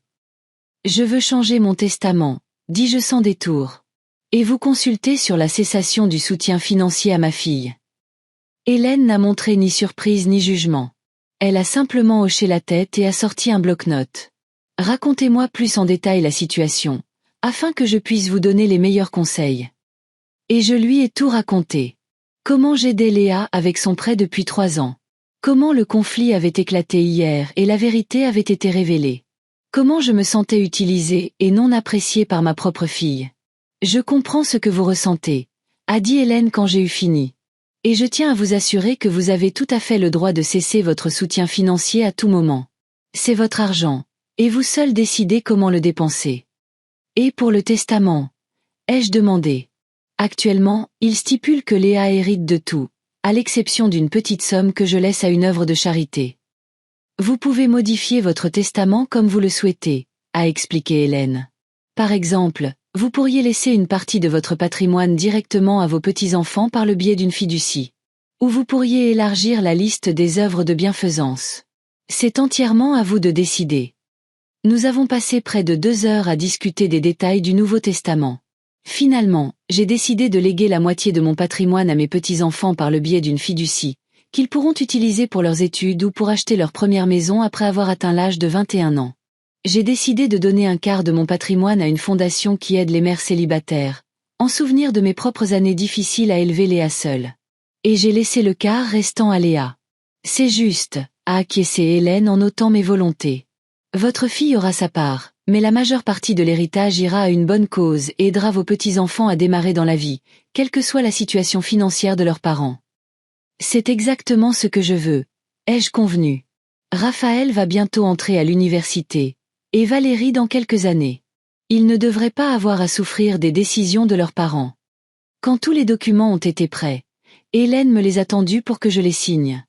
Je veux changer mon testament, » dis-je sans détour. « Et vous consulter sur la cessation du soutien financier à ma fille. » Hélène n'a montré ni surprise ni jugement. Elle a simplement hoché la tête et a sorti un bloc-notes. Racontez-moi plus en détail la situation, afin que je puisse vous donner les meilleurs conseils. Et je lui ai tout raconté. Comment j'aidais Léa avec son prêt depuis 3 ans. Comment le conflit avait éclaté hier et la vérité avait été révélée. Comment je me sentais utilisée et non appréciée par ma propre fille. Je comprends ce que vous ressentez, a dit Hélène quand j'ai eu fini. Et je tiens à vous assurer que vous avez tout à fait le droit de cesser votre soutien financier à tout moment. C'est votre argent, et vous seul décidez comment le dépenser. Et pour le testament? Ai-je demandé. Actuellement, il stipule que Léa hérite de tout, à l'exception d'une petite somme que je laisse à une œuvre de charité. Vous pouvez modifier votre testament comme vous le souhaitez, a expliqué Hélène. Par exemple, vous pourriez laisser une partie de votre patrimoine directement à vos petits-enfants par le biais d'une fiducie. Ou vous pourriez élargir la liste des œuvres de bienfaisance. C'est entièrement à vous de décider. Nous avons passé près de 2 heures à discuter des détails du Nouveau Testament. Finalement, j'ai décidé de léguer la moitié de mon patrimoine à mes petits-enfants par le biais d'une fiducie, qu'ils pourront utiliser pour leurs études ou pour acheter leur première maison après avoir atteint l'âge de 21 ans. J'ai décidé de donner un quart de mon patrimoine à une fondation qui aide les mères célibataires, en souvenir de mes propres années difficiles à élever Léa seule. Et j'ai laissé le quart restant à Léa. C'est juste, a acquiescé Hélène en notant mes volontés. Votre fille aura sa part, mais la majeure partie de l'héritage ira à une bonne cause et aidera vos petits-enfants à démarrer dans la vie, quelle que soit la situation financière de leurs parents. C'est exactement ce que je veux, ai-je convenu. Raphaël va bientôt entrer à l'université, et Valérie dans quelques années. Ils ne devraient pas avoir à souffrir des décisions de leurs parents. Quand tous les documents ont été prêts, Hélène me les a tendus pour que je les signe.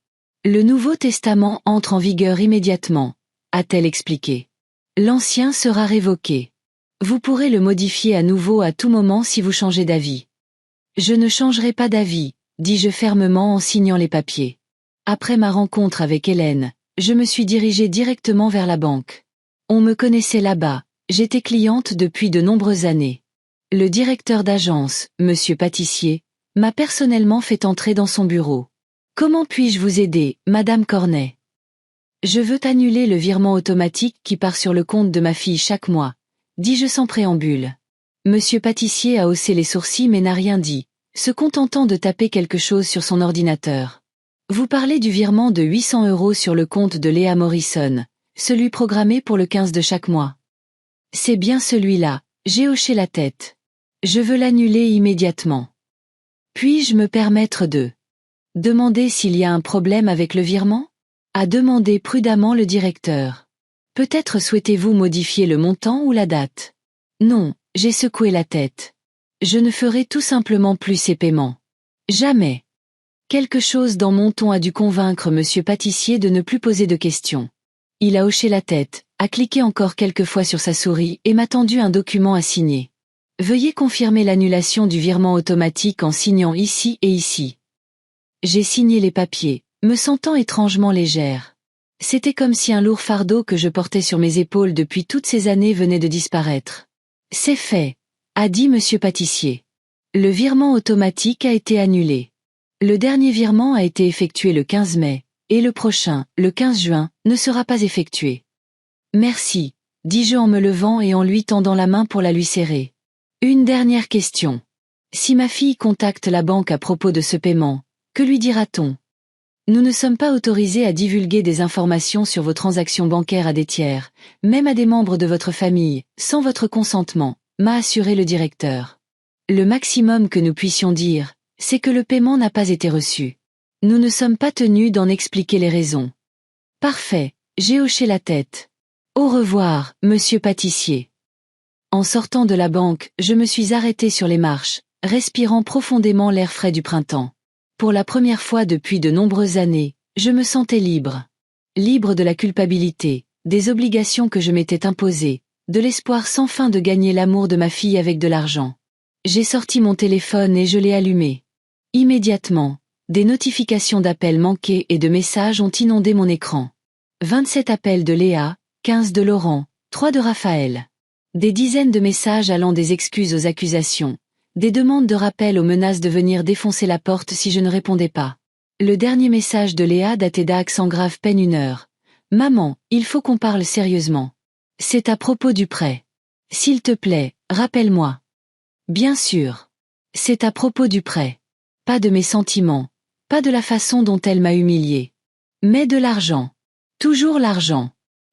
Le Nouveau Testament entre en vigueur immédiatement, a-t-elle expliqué. L'Ancien sera révoqué. Vous pourrez le modifier à nouveau à tout moment si vous changez d'avis. Je ne changerai pas d'avis, dis-je fermement en signant les papiers. Après ma rencontre avec Hélène, je me suis dirigée directement vers la banque. On me connaissait là-bas, j'étais cliente depuis de nombreuses années. Le directeur d'agence, Monsieur Pâtissier, m'a personnellement fait entrer dans son bureau. Comment puis-je vous aider, Madame Cornet? Je veux annuler le virement automatique qui part sur le compte de ma fille chaque mois, dis-je sans préambule. Monsieur Pâtissier a haussé les sourcils mais n'a rien dit, se contentant de taper quelque chose sur son ordinateur. Vous parlez du virement de 800 € sur le compte de Léa Morrison, celui programmé pour le 15 de chaque mois. C'est bien celui-là, j'ai hoché la tête. Je veux l'annuler immédiatement. Puis-je me permettre de demander s'il y a un problème avec le virement? A demandé prudemment le directeur. Peut-être souhaitez-vous modifier le montant ou la date? Non, j'ai secoué la tête. Je ne ferai tout simplement plus ces paiements. Jamais. Quelque chose dans mon ton a dû convaincre Monsieur Pâtissier de ne plus poser de questions. Il a hoché la tête, a cliqué encore quelques fois sur sa souris et m'a tendu un document à signer. Veuillez confirmer l'annulation du virement automatique en signant ici et ici. J'ai signé les papiers, me sentant étrangement légère. C'était comme si un lourd fardeau que je portais sur mes épaules depuis toutes ces années venait de disparaître. C'est fait, a dit Monsieur Pâtissier. Le virement automatique a été annulé. Le dernier virement a été effectué le 15 mai, et le prochain, le 15 juin, ne sera pas effectué. Merci, dis-je en me levant et en lui tendant la main pour la lui serrer. Une dernière question. Si ma fille contacte la banque à propos de ce paiement, que lui dira-t-on? Nous ne sommes pas autorisés à divulguer des informations sur vos transactions bancaires à des tiers, même à des membres de votre famille, sans votre consentement, m'a assuré le directeur. Le maximum que nous puissions dire, c'est que le paiement n'a pas été reçu. Nous ne sommes pas tenus d'en expliquer les raisons. Parfait, j'ai hoché la tête. Au revoir, Monsieur Pâtissier. En sortant de la banque, je me suis arrêtée sur les marches, respirant profondément l'air frais du printemps. Pour la première fois depuis de nombreuses années, je me sentais libre. Libre de la culpabilité, des obligations que je m'étais imposées, de l'espoir sans fin de gagner l'amour de ma fille avec de l'argent. J'ai sorti mon téléphone et je l'ai allumé. Immédiatement, des notifications d'appels manqués et de messages ont inondé mon écran. 27 appels de Léa, 15 de Laurent, 3 de Raphaël. Des dizaines de messages allant des excuses aux accusations. Des demandes de rappel aux menaces de venir défoncer la porte si je ne répondais pas. Le dernier message de Léa datait d'Aix en grave peine 1 heure. Maman, il faut qu'on parle sérieusement. C'est à propos du prêt. S'il te plaît, rappelle-moi. Bien sûr. C'est à propos du prêt. Pas de mes sentiments. Pas de la façon dont elle m'a humiliée. Mais de l'argent. Toujours l'argent.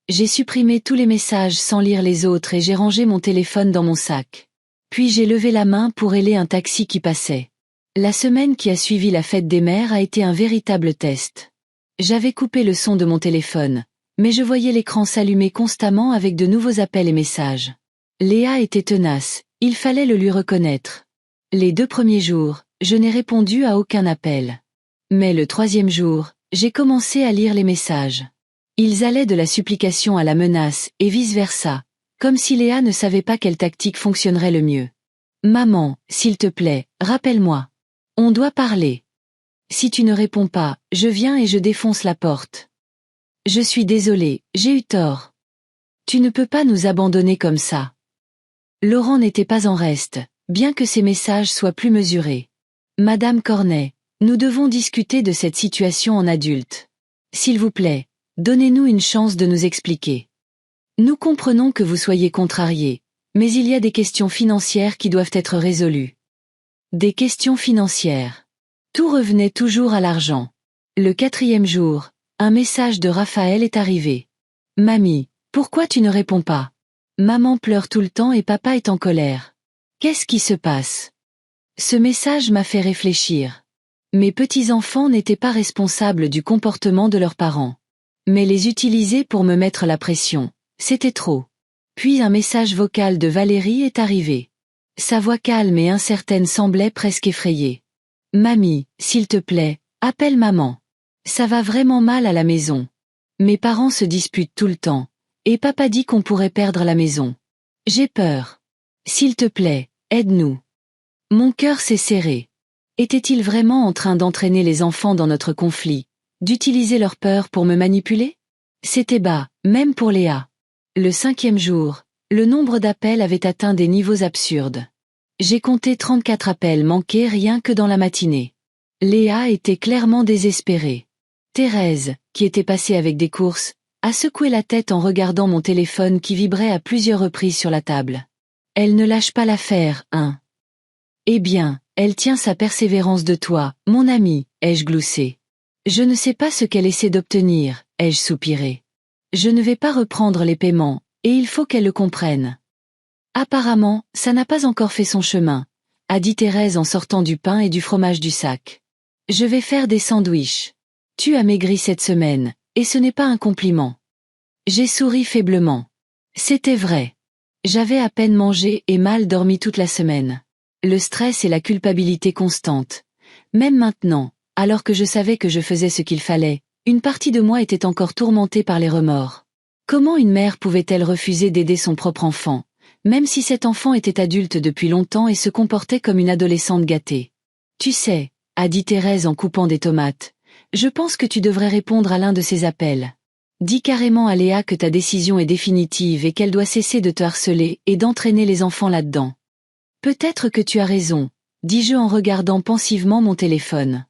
J'ai supprimé tous les messages sans lire les autres et j'ai rangé mon téléphone dans mon sac. Puis j'ai levé la main pour héler un taxi qui passait. La semaine qui a suivi la fête des mères a été un véritable test. J'avais coupé le son de mon téléphone, mais je voyais l'écran s'allumer constamment avec de nouveaux appels et messages. Léa était tenace, il fallait le lui reconnaître. Les 2 premiers jours, je n'ai répondu à aucun appel. Mais le 3e jour, j'ai commencé à lire les messages. Ils allaient de la supplication à la menace, et vice-versa, comme si Léa ne savait pas quelle tactique fonctionnerait le mieux. « Maman, s'il te plaît, rappelle-moi. On doit parler. Si tu ne réponds pas, je viens et je défonce la porte. Je suis désolée, j'ai eu tort. Tu ne peux pas nous abandonner comme ça. » Laurent n'était pas en reste, bien que ses messages soient plus mesurés. « Madame Cornet, nous devons discuter de cette situation en adulte. S'il vous plaît, donnez-nous une chance de nous expliquer. Nous comprenons que vous soyez contrariés, mais il y a des questions financières qui doivent être résolues. » Des questions financières. Tout revenait toujours à l'argent. Le 4e jour, un message de Raphaël est arrivé. « Mamie, pourquoi tu ne réponds pas? Maman pleure tout le temps et papa est en colère. Qu'est-ce qui se passe ?» Ce message m'a fait réfléchir. Mes petits-enfants n'étaient pas responsables du comportement de leurs parents. Mais les utiliser pour me mettre la pression, c'était trop. Puis un message vocal de Valérie est arrivé. Sa voix calme et incertaine semblait presque effrayée. « Mamie, s'il te plaît, appelle maman. Ça va vraiment mal à la maison. Mes parents se disputent tout le temps, et papa dit qu'on pourrait perdre la maison. J'ai peur. S'il te plaît, aide-nous. » Mon cœur s'est serré. Était-il vraiment en train d'entraîner les enfants dans notre conflit, d'utiliser leur peur pour me manipuler? C'était bas, même pour Léa. Le 5e jour, le nombre d'appels avait atteint des niveaux absurdes. J'ai compté 34 appels manqués rien que dans la matinée. Léa était clairement désespérée. Thérèse, qui était passée avec des courses, a secoué la tête en regardant mon téléphone qui vibrait à plusieurs reprises sur la table. Elle ne lâche pas l'affaire, hein. Eh bien, elle tient sa persévérance de toi, mon ami, ai-je gloussé. Je ne sais pas ce qu'elle essaie d'obtenir, ai-je soupiré. Je ne vais pas reprendre les paiements, et il faut qu'elle le comprenne. Apparemment, ça n'a pas encore fait son chemin, a dit Thérèse en sortant du pain et du fromage du sac. Je vais faire des sandwichs. Tu as maigri cette semaine, et ce n'est pas un compliment. J'ai souri faiblement. C'était vrai. J'avais à peine mangé et mal dormi toute la semaine. Le stress et la culpabilité constante. Même maintenant, alors que je savais que je faisais ce qu'il fallait, une partie de moi était encore tourmentée par les remords. Comment une mère pouvait-elle refuser d'aider son propre enfant, même si cet enfant était adulte depuis longtemps et se comportait comme une adolescente gâtée? Tu sais, a dit Thérèse en coupant des tomates, je pense que tu devrais répondre à l'un de ces appels. Dis carrément à Léa que ta décision est définitive et qu'elle doit cesser de te harceler et d'entraîner les enfants là-dedans. Peut-être que tu as raison, dis-je en regardant pensivement mon téléphone.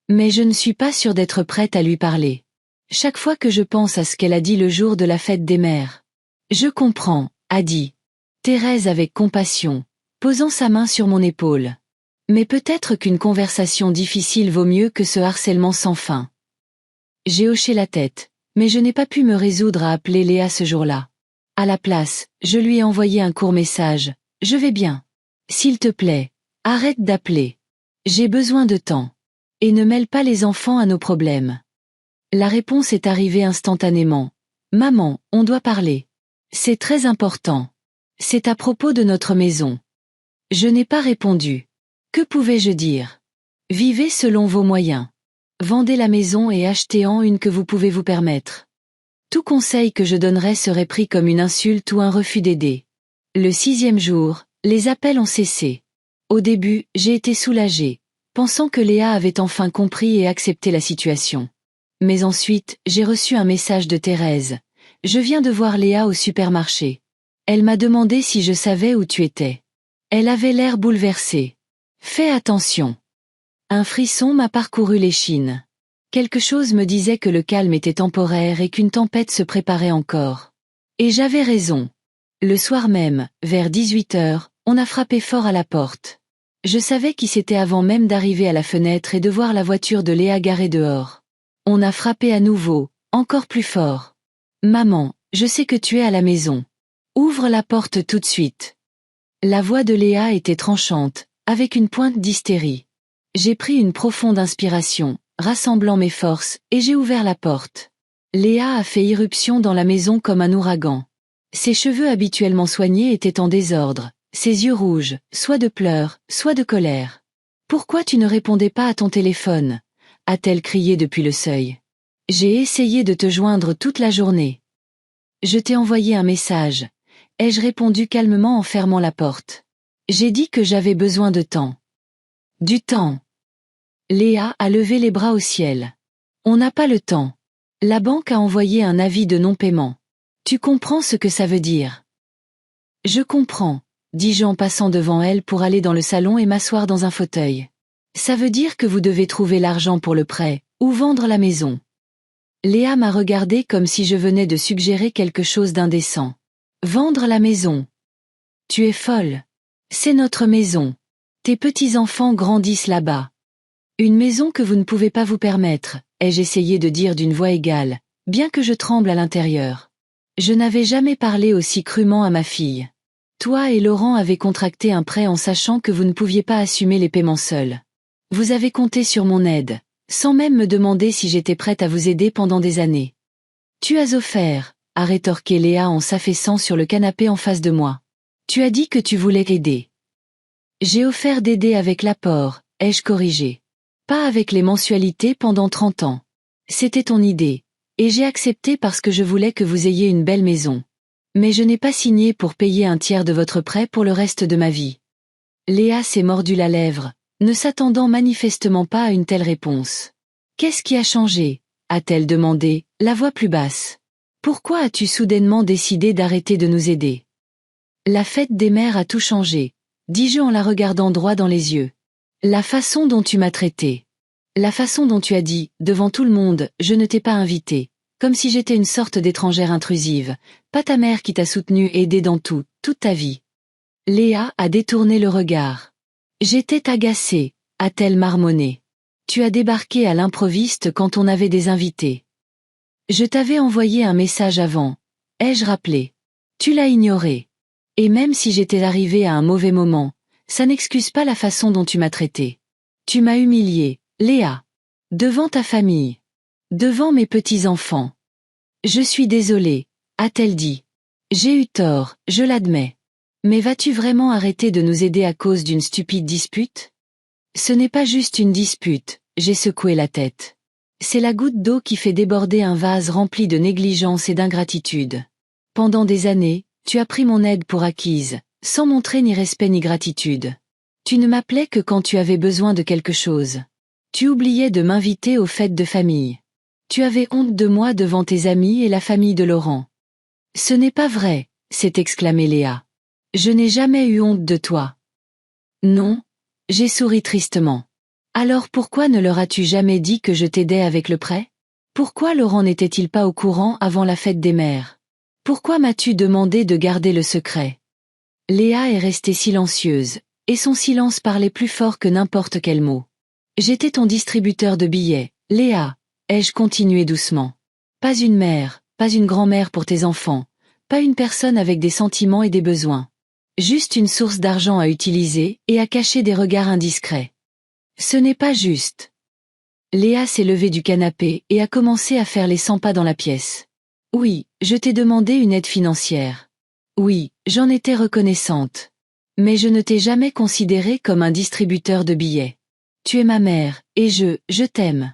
Mais je ne suis pas sûre d'être prête à lui parler. Chaque fois que je pense à ce qu'elle a dit le jour de la fête des mères. Je comprends, a dit Thérèse avec compassion, posant sa main sur mon épaule. Mais peut-être qu'une conversation difficile vaut mieux que ce harcèlement sans fin. J'ai hoché la tête, mais je n'ai pas pu me résoudre à appeler Léa ce jour-là. À la place, je lui ai envoyé un court message. Je vais bien. S'il te plaît, arrête d'appeler. J'ai besoin de temps. Et ne mêle pas les enfants à nos problèmes. La réponse est arrivée instantanément. Maman, on doit parler. C'est très important. C'est à propos de notre maison. Je n'ai pas répondu. Que pouvais-je dire? Vivez selon vos moyens. Vendez la maison et achetez-en une que vous pouvez vous permettre. Tout conseil que je donnerais serait pris comme une insulte ou un refus d'aider. Le 6e jour, les appels ont cessé. Au début, j'ai été soulagée, pensant que Léa avait enfin compris et accepté la situation. Mais ensuite, j'ai reçu un message de Thérèse. Je viens de voir Léa au supermarché. Elle m'a demandé si je savais où tu étais. Elle avait l'air bouleversée. Fais attention. Un frisson m'a parcouru l'échine. Quelque chose me disait que le calme était temporaire et qu'une tempête se préparait encore. Et j'avais raison. Le soir même, vers 18 h, on a frappé fort à la porte. Je savais qui c'était avant même d'arriver à la fenêtre et de voir la voiture de Léa garée dehors. On a frappé à nouveau, encore plus fort. Maman, je sais que tu es à la maison. Ouvre la porte tout de suite. La voix de Léa était tranchante, avec une pointe d'hystérie. J'ai pris une profonde inspiration, rassemblant mes forces, et j'ai ouvert la porte. Léa a fait irruption dans la maison comme un ouragan. Ses cheveux habituellement soignés étaient en désordre, ses yeux rouges, soit de pleurs, soit de colère. « Pourquoi tu ne répondais pas à ton téléphone ?» a-t-elle crié depuis le seuil. « J'ai essayé de te joindre toute la journée. »« Je t'ai envoyé un message. » ai-je répondu calmement en fermant la porte. « J'ai dit que j'avais besoin de temps. » « Du temps. » Léa a levé les bras au ciel. « On n'a pas le temps. La banque a envoyé un avis de non-paiement. Tu comprends ce que ça veut dire? » « Je comprends, » dis-je en passant devant elle pour aller dans le salon et m'asseoir dans un fauteuil. « Ça veut dire que vous devez trouver l'argent pour le prêt, ou vendre la maison. » Léa m'a regardé comme si je venais de suggérer quelque chose d'indécent. « Vendre la maison. Tu es folle. C'est notre maison. Tes petits-enfants grandissent là-bas. Une maison que vous ne pouvez pas vous permettre, ai-je essayé de dire d'une voix égale, bien que je tremble à l'intérieur. Je n'avais jamais parlé aussi crûment à ma fille. Toi et Laurent avez contracté un prêt en sachant que vous ne pouviez pas assumer les paiements seuls. Vous avez compté sur mon aide, sans même me demander si j'étais prête à vous aider pendant des années. Tu as offert, a rétorqué Léa en s'affaissant sur le canapé en face de moi. Tu as dit que tu voulais aider. J'ai offert d'aider avec l'apport, ai-je corrigé. Pas avec les mensualités pendant 30 ans. C'était ton idée, et j'ai accepté parce que je voulais que vous ayez une belle maison. Mais je n'ai pas signé pour payer un tiers de votre prêt pour le reste de ma vie. Léa s'est mordu la lèvre, ne s'attendant manifestement pas à une telle réponse. Qu'est-ce qui a changé? A-t-elle demandé, la voix plus basse. Pourquoi as-tu soudainement décidé d'arrêter de nous aider? La fête des mères a tout changé, dis-je en la regardant droit dans les yeux. La façon dont tu m'as traité. La façon dont tu as dit, devant tout le monde, je ne t'ai pas invité, comme si j'étais une sorte d'étrangère intrusive, pas ta mère qui t'a soutenu et aidé dans tout, toute ta vie. Léa a détourné le regard. J'étais agacée, a-t-elle marmonné. Tu as débarqué à l'improviste quand on avait des invités. Je t'avais envoyé un message avant, ai-je rappelé. Tu l'as ignoré. Et même si j'étais arrivée à un mauvais moment, ça n'excuse pas la façon dont tu m'as traité. Tu m'as humiliée, Léa. Devant ta famille. Devant mes petits-enfants. Je suis désolée, a-t-elle dit. J'ai eu tort, je l'admets. Mais vas-tu vraiment arrêter de nous aider à cause d'une stupide dispute? Ce n'est pas juste une dispute, j'ai secoué la tête. C'est la goutte d'eau qui fait déborder un vase rempli de négligence et d'ingratitude. Pendant des années, tu as pris mon aide pour acquise, sans montrer ni respect ni gratitude. Tu ne m'appelais que quand tu avais besoin de quelque chose. Tu oubliais de m'inviter aux fêtes de famille. Tu avais honte de moi devant tes amis et la famille de Laurent. Ce n'est pas vrai, s'est exclamée Léa. Je n'ai jamais eu honte de toi. Non, j'ai souri tristement. Alors pourquoi ne leur as-tu jamais dit que je t'aidais avec le prêt? Pourquoi Laurent n'était-il pas au courant avant la fête des mères? Pourquoi m'as-tu demandé de garder le secret? Léa est restée silencieuse, et son silence parlait plus fort que n'importe quel mot. J'étais ton distributeur de billets, Léa, ai-je continué doucement. Pas une mère, pas une grand-mère pour tes enfants, pas une personne avec des sentiments et des besoins. Juste une source d'argent à utiliser et à cacher des regards indiscrets. Ce n'est pas juste. Léa s'est levée du canapé et a commencé à faire les 100 pas dans la pièce. Oui, je t'ai demandé une aide financière. Oui, j'en étais reconnaissante. Mais je ne t'ai jamais considéré comme un distributeur de billets. Tu es ma mère, et je t'aime.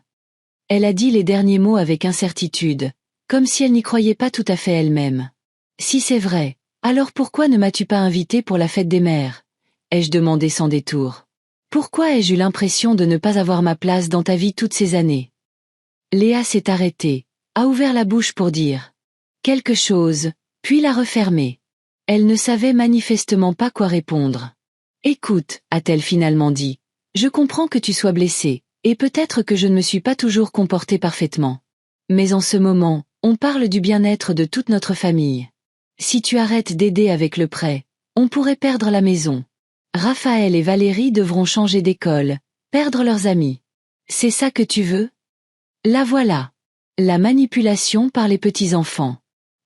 Elle a dit les derniers mots avec incertitude, comme si elle n'y croyait pas tout à fait elle-même. Si c'est vrai, alors pourquoi ne m'as-tu pas invité pour la fête des mères? Ai-je demandé sans détour. Pourquoi ai-je eu l'impression de ne pas avoir ma place dans ta vie toutes ces années? Léa s'est arrêtée, a ouvert la bouche pour dire quelque chose, puis l'a refermée. Elle ne savait manifestement pas quoi répondre. Écoute, a-t-elle finalement dit, je comprends que tu sois blessée, et peut-être que je ne me suis pas toujours comportée parfaitement. Mais en ce moment, on parle du bien-être de toute notre famille. Si tu arrêtes d'aider avec le prêt, on pourrait perdre la maison. Raphaël et Valérie devront changer d'école, perdre leurs amis. C'est ça que tu veux? La voilà. La manipulation par les petits-enfants.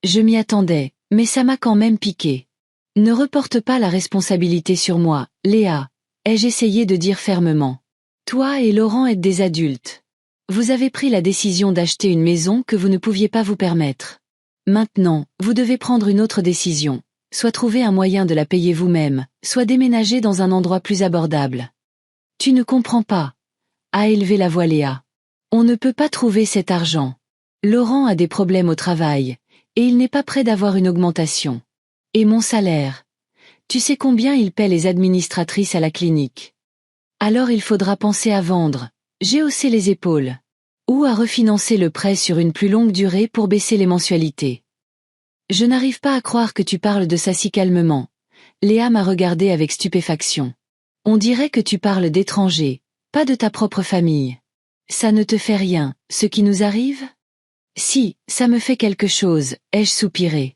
Je m'y attendais, mais ça m'a quand même piqué. Ne reporte pas la responsabilité sur moi, Léa, ai-je essayé de dire fermement. Toi et Laurent êtes des adultes. Vous avez pris la décision d'acheter une maison que vous ne pouviez pas vous permettre. Maintenant, vous devez prendre une autre décision, soit trouver un moyen de la payer vous-même, soit déménager dans un endroit plus abordable. Tu ne comprends pas, a élevé la voix Léa. On ne peut pas trouver cet argent. Laurent a des problèmes au travail, et il n'est pas prêt d'avoir une augmentation. Et mon salaire? Tu sais combien il paie les administratrices à la clinique? Alors il faudra penser à vendre. J'ai haussé les épaules. Ou à refinancer le prêt sur une plus longue durée pour baisser les mensualités. Je n'arrive pas à croire que tu parles de ça si calmement. Léa m'a regardé avec stupéfaction. On dirait que tu parles d'étrangers, pas de ta propre famille. Ça ne te fait rien, ce qui nous arrive? Si, ça me fait quelque chose, ai-je soupiré.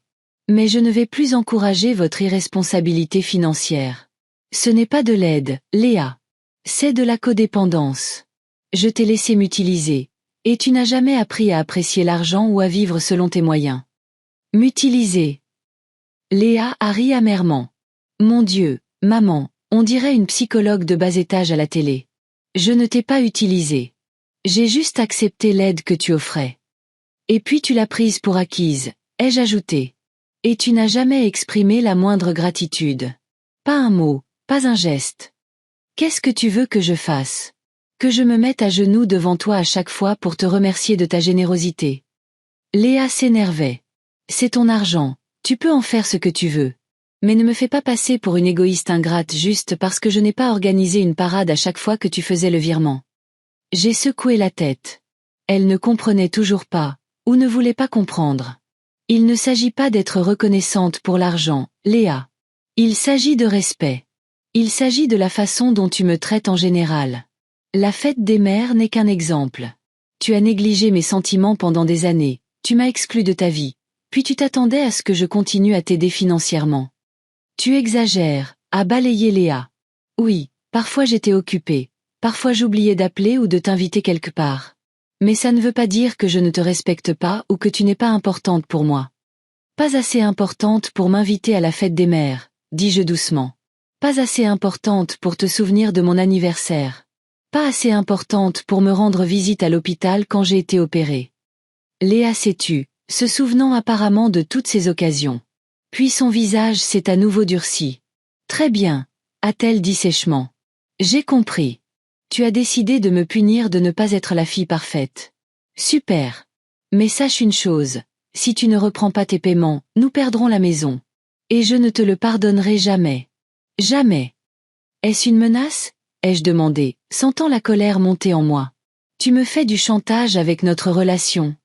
Mais je ne vais plus encourager votre irresponsabilité financière. Ce n'est pas de l'aide, Léa. C'est de la codépendance. Je t'ai laissé m'utiliser, et tu n'as jamais appris à apprécier l'argent ou à vivre selon tes moyens. M'utiliser. Léa a ri amèrement. Mon Dieu, maman, on dirait une psychologue de bas étage à la télé. Je ne t'ai pas utilisé. J'ai juste accepté l'aide que tu offrais. Et puis tu l'as prise pour acquise, ai-je ajouté. Et tu n'as jamais exprimé la moindre gratitude. Pas un mot, pas un geste. Qu'est-ce que tu veux que je fasse? Que je me mette à genoux devant toi à chaque fois pour te remercier de ta générosité? Léa s'énervait. C'est ton argent, tu peux en faire ce que tu veux. Mais ne me fais pas passer pour une égoïste ingrate juste parce que je n'ai pas organisé une parade à chaque fois que tu faisais le virement. J'ai secoué la tête. Elle ne comprenait toujours pas, ou ne voulait pas comprendre. Il ne s'agit pas d'être reconnaissante pour l'argent, Léa. Il s'agit de respect. Il s'agit de la façon dont tu me traites en général. La fête des mères n'est qu'un exemple. Tu as négligé mes sentiments pendant des années, tu m'as exclu de ta vie, puis tu t'attendais à ce que je continue à t'aider financièrement. Tu exagères, a balayé Léa. Oui, parfois j'étais occupée, parfois j'oubliais d'appeler ou de t'inviter quelque part. Mais ça ne veut pas dire que je ne te respecte pas ou que tu n'es pas importante pour moi. Pas assez importante pour m'inviter à la fête des mères, dis-je doucement. Pas assez importante pour te souvenir de mon anniversaire. Pas assez importante pour me rendre visite à l'hôpital quand j'ai été opérée. Léa s'est tue, se souvenant apparemment de toutes ces occasions. Puis son visage s'est à nouveau durci. Très bien, a-t-elle dit sèchement. J'ai compris. Tu as décidé de me punir de ne pas être la fille parfaite. Super. Mais sache une chose, si tu ne reprends pas tes paiements, nous perdrons la maison. Et je ne te le pardonnerai jamais. Jamais. Est-ce une menace? Ai-je demandé, sentant la colère monter en moi. Tu me fais du chantage avec notre relation.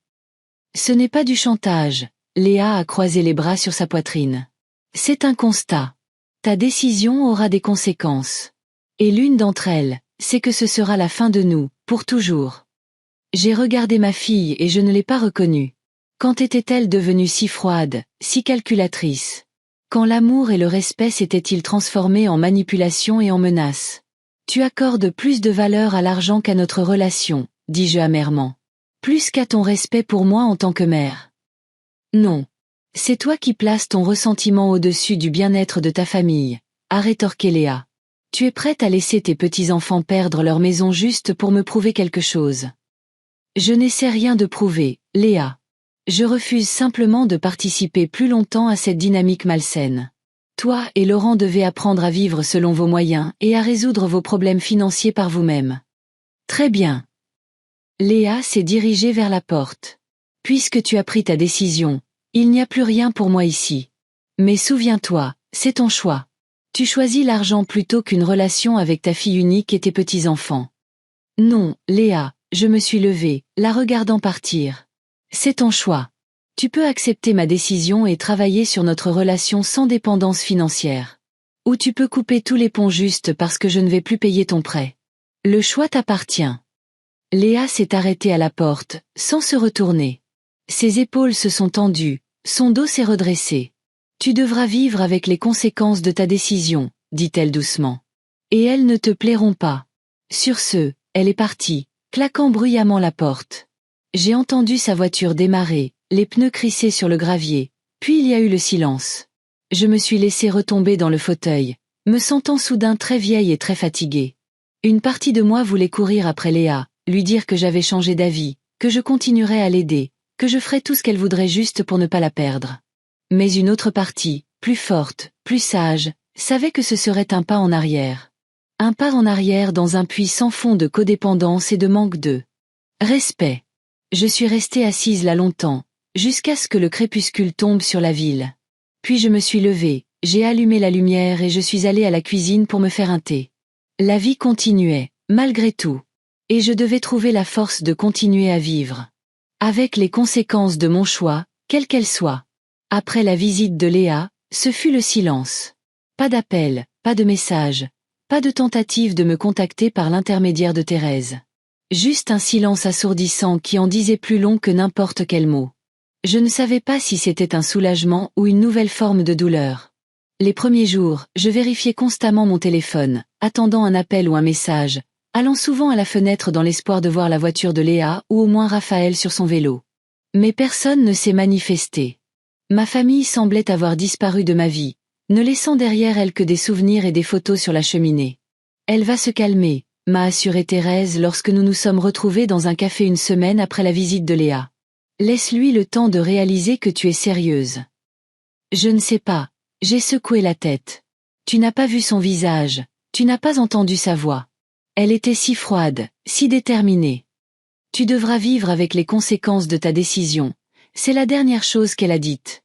Ce n'est pas du chantage, Léa a croisé les bras sur sa poitrine. C'est un constat. Ta décision aura des conséquences. Et l'une d'entre elles, c'est que ce sera la fin de nous, pour toujours. J'ai regardé ma fille et je ne l'ai pas reconnue. Quand était-elle devenue si froide, si calculatrice? Quand l'amour et le respect s'étaient-ils transformés en manipulation et en menace? Tu accordes plus de valeur à l'argent qu'à notre relation, dis-je amèrement. Plus qu'à ton respect pour moi en tant que mère. Non. C'est toi qui places ton ressentiment au-dessus du bien-être de ta famille, a rétorqué Léa. Tu es prête à laisser tes petits-enfants perdre leur maison juste pour me prouver quelque chose. Je n'essaie rien de prouver, Léa. Je refuse simplement de participer plus longtemps à cette dynamique malsaine. Toi et Laurent devez apprendre à vivre selon vos moyens et à résoudre vos problèmes financiers par vous-même. Très bien. Léa s'est dirigée vers la porte. Puisque tu as pris ta décision, il n'y a plus rien pour moi ici. Mais souviens-toi, c'est ton choix. Tu choisis l'argent plutôt qu'une relation avec ta fille unique et tes petits-enfants. Non, Léa, je me suis levée, la regardant partir. C'est ton choix. Tu peux accepter ma décision et travailler sur notre relation sans dépendance financière. Ou tu peux couper tous les ponts juste parce que je ne vais plus payer ton prêt. Le choix t'appartient. Léa s'est arrêtée à la porte, sans se retourner. Ses épaules se sont tendues, son dos s'est redressé. Tu devras vivre avec les conséquences de ta décision, dit-elle doucement. Et elles ne te plairont pas. Sur ce, elle est partie, claquant bruyamment la porte. J'ai entendu sa voiture démarrer, les pneus crisser sur le gravier, puis il y a eu le silence. Je me suis laissée retomber dans le fauteuil, me sentant soudain très vieille et très fatiguée. Une partie de moi voulait courir après Léa, lui dire que j'avais changé d'avis, que je continuerais à l'aider, que je ferais tout ce qu'elle voudrait juste pour ne pas la perdre. Mais une autre partie, plus forte, plus sage, savait que ce serait un pas en arrière. Un pas en arrière dans un puits sans fond de codépendance et de manque de respect. Je suis restée assise là longtemps, jusqu'à ce que le crépuscule tombe sur la ville. Puis je me suis levée, j'ai allumé la lumière et je suis allée à la cuisine pour me faire un thé. La vie continuait, malgré tout. Et je devais trouver la force de continuer à vivre. Avec les conséquences de mon choix, quelles qu'elles soient. Après la visite de Léa, ce fut le silence. Pas d'appel, pas de message, pas de tentative de me contacter par l'intermédiaire de Thérèse. Juste un silence assourdissant qui en disait plus long que n'importe quel mot. Je ne savais pas si c'était un soulagement ou une nouvelle forme de douleur. Les premiers jours, je vérifiais constamment mon téléphone, attendant un appel ou un message, allant souvent à la fenêtre dans l'espoir de voir la voiture de Léa ou au moins Raphaël sur son vélo. Mais personne ne s'est manifesté. Ma famille semblait avoir disparu de ma vie, ne laissant derrière elle que des souvenirs et des photos sur la cheminée. Elle va se calmer, m'a assuré Thérèse lorsque nous nous sommes retrouvés dans un café une semaine après la visite de Léa. Laisse-lui le temps de réaliser que tu es sérieuse. Je ne sais pas, j'ai secoué la tête. Tu n'as pas vu son visage, tu n'as pas entendu sa voix. Elle était si froide, si déterminée. Tu devras vivre avec les conséquences de ta décision, c'est la dernière chose qu'elle a dite.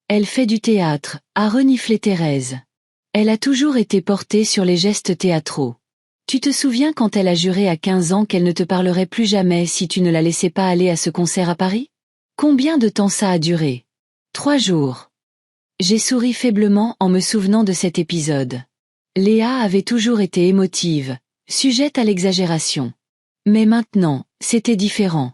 Elle fait du théâtre, a reniflé Thérèse. Elle a toujours été portée sur les gestes théâtraux. Tu te souviens quand elle a juré à 15 ans qu'elle ne te parlerait plus jamais si tu ne la laissais pas aller à ce concert à Paris? Combien de temps ça a duré? 3 jours. J'ai souri faiblement en me souvenant de cet épisode. Léa avait toujours été émotive, sujette à l'exagération. Mais maintenant, c'était différent.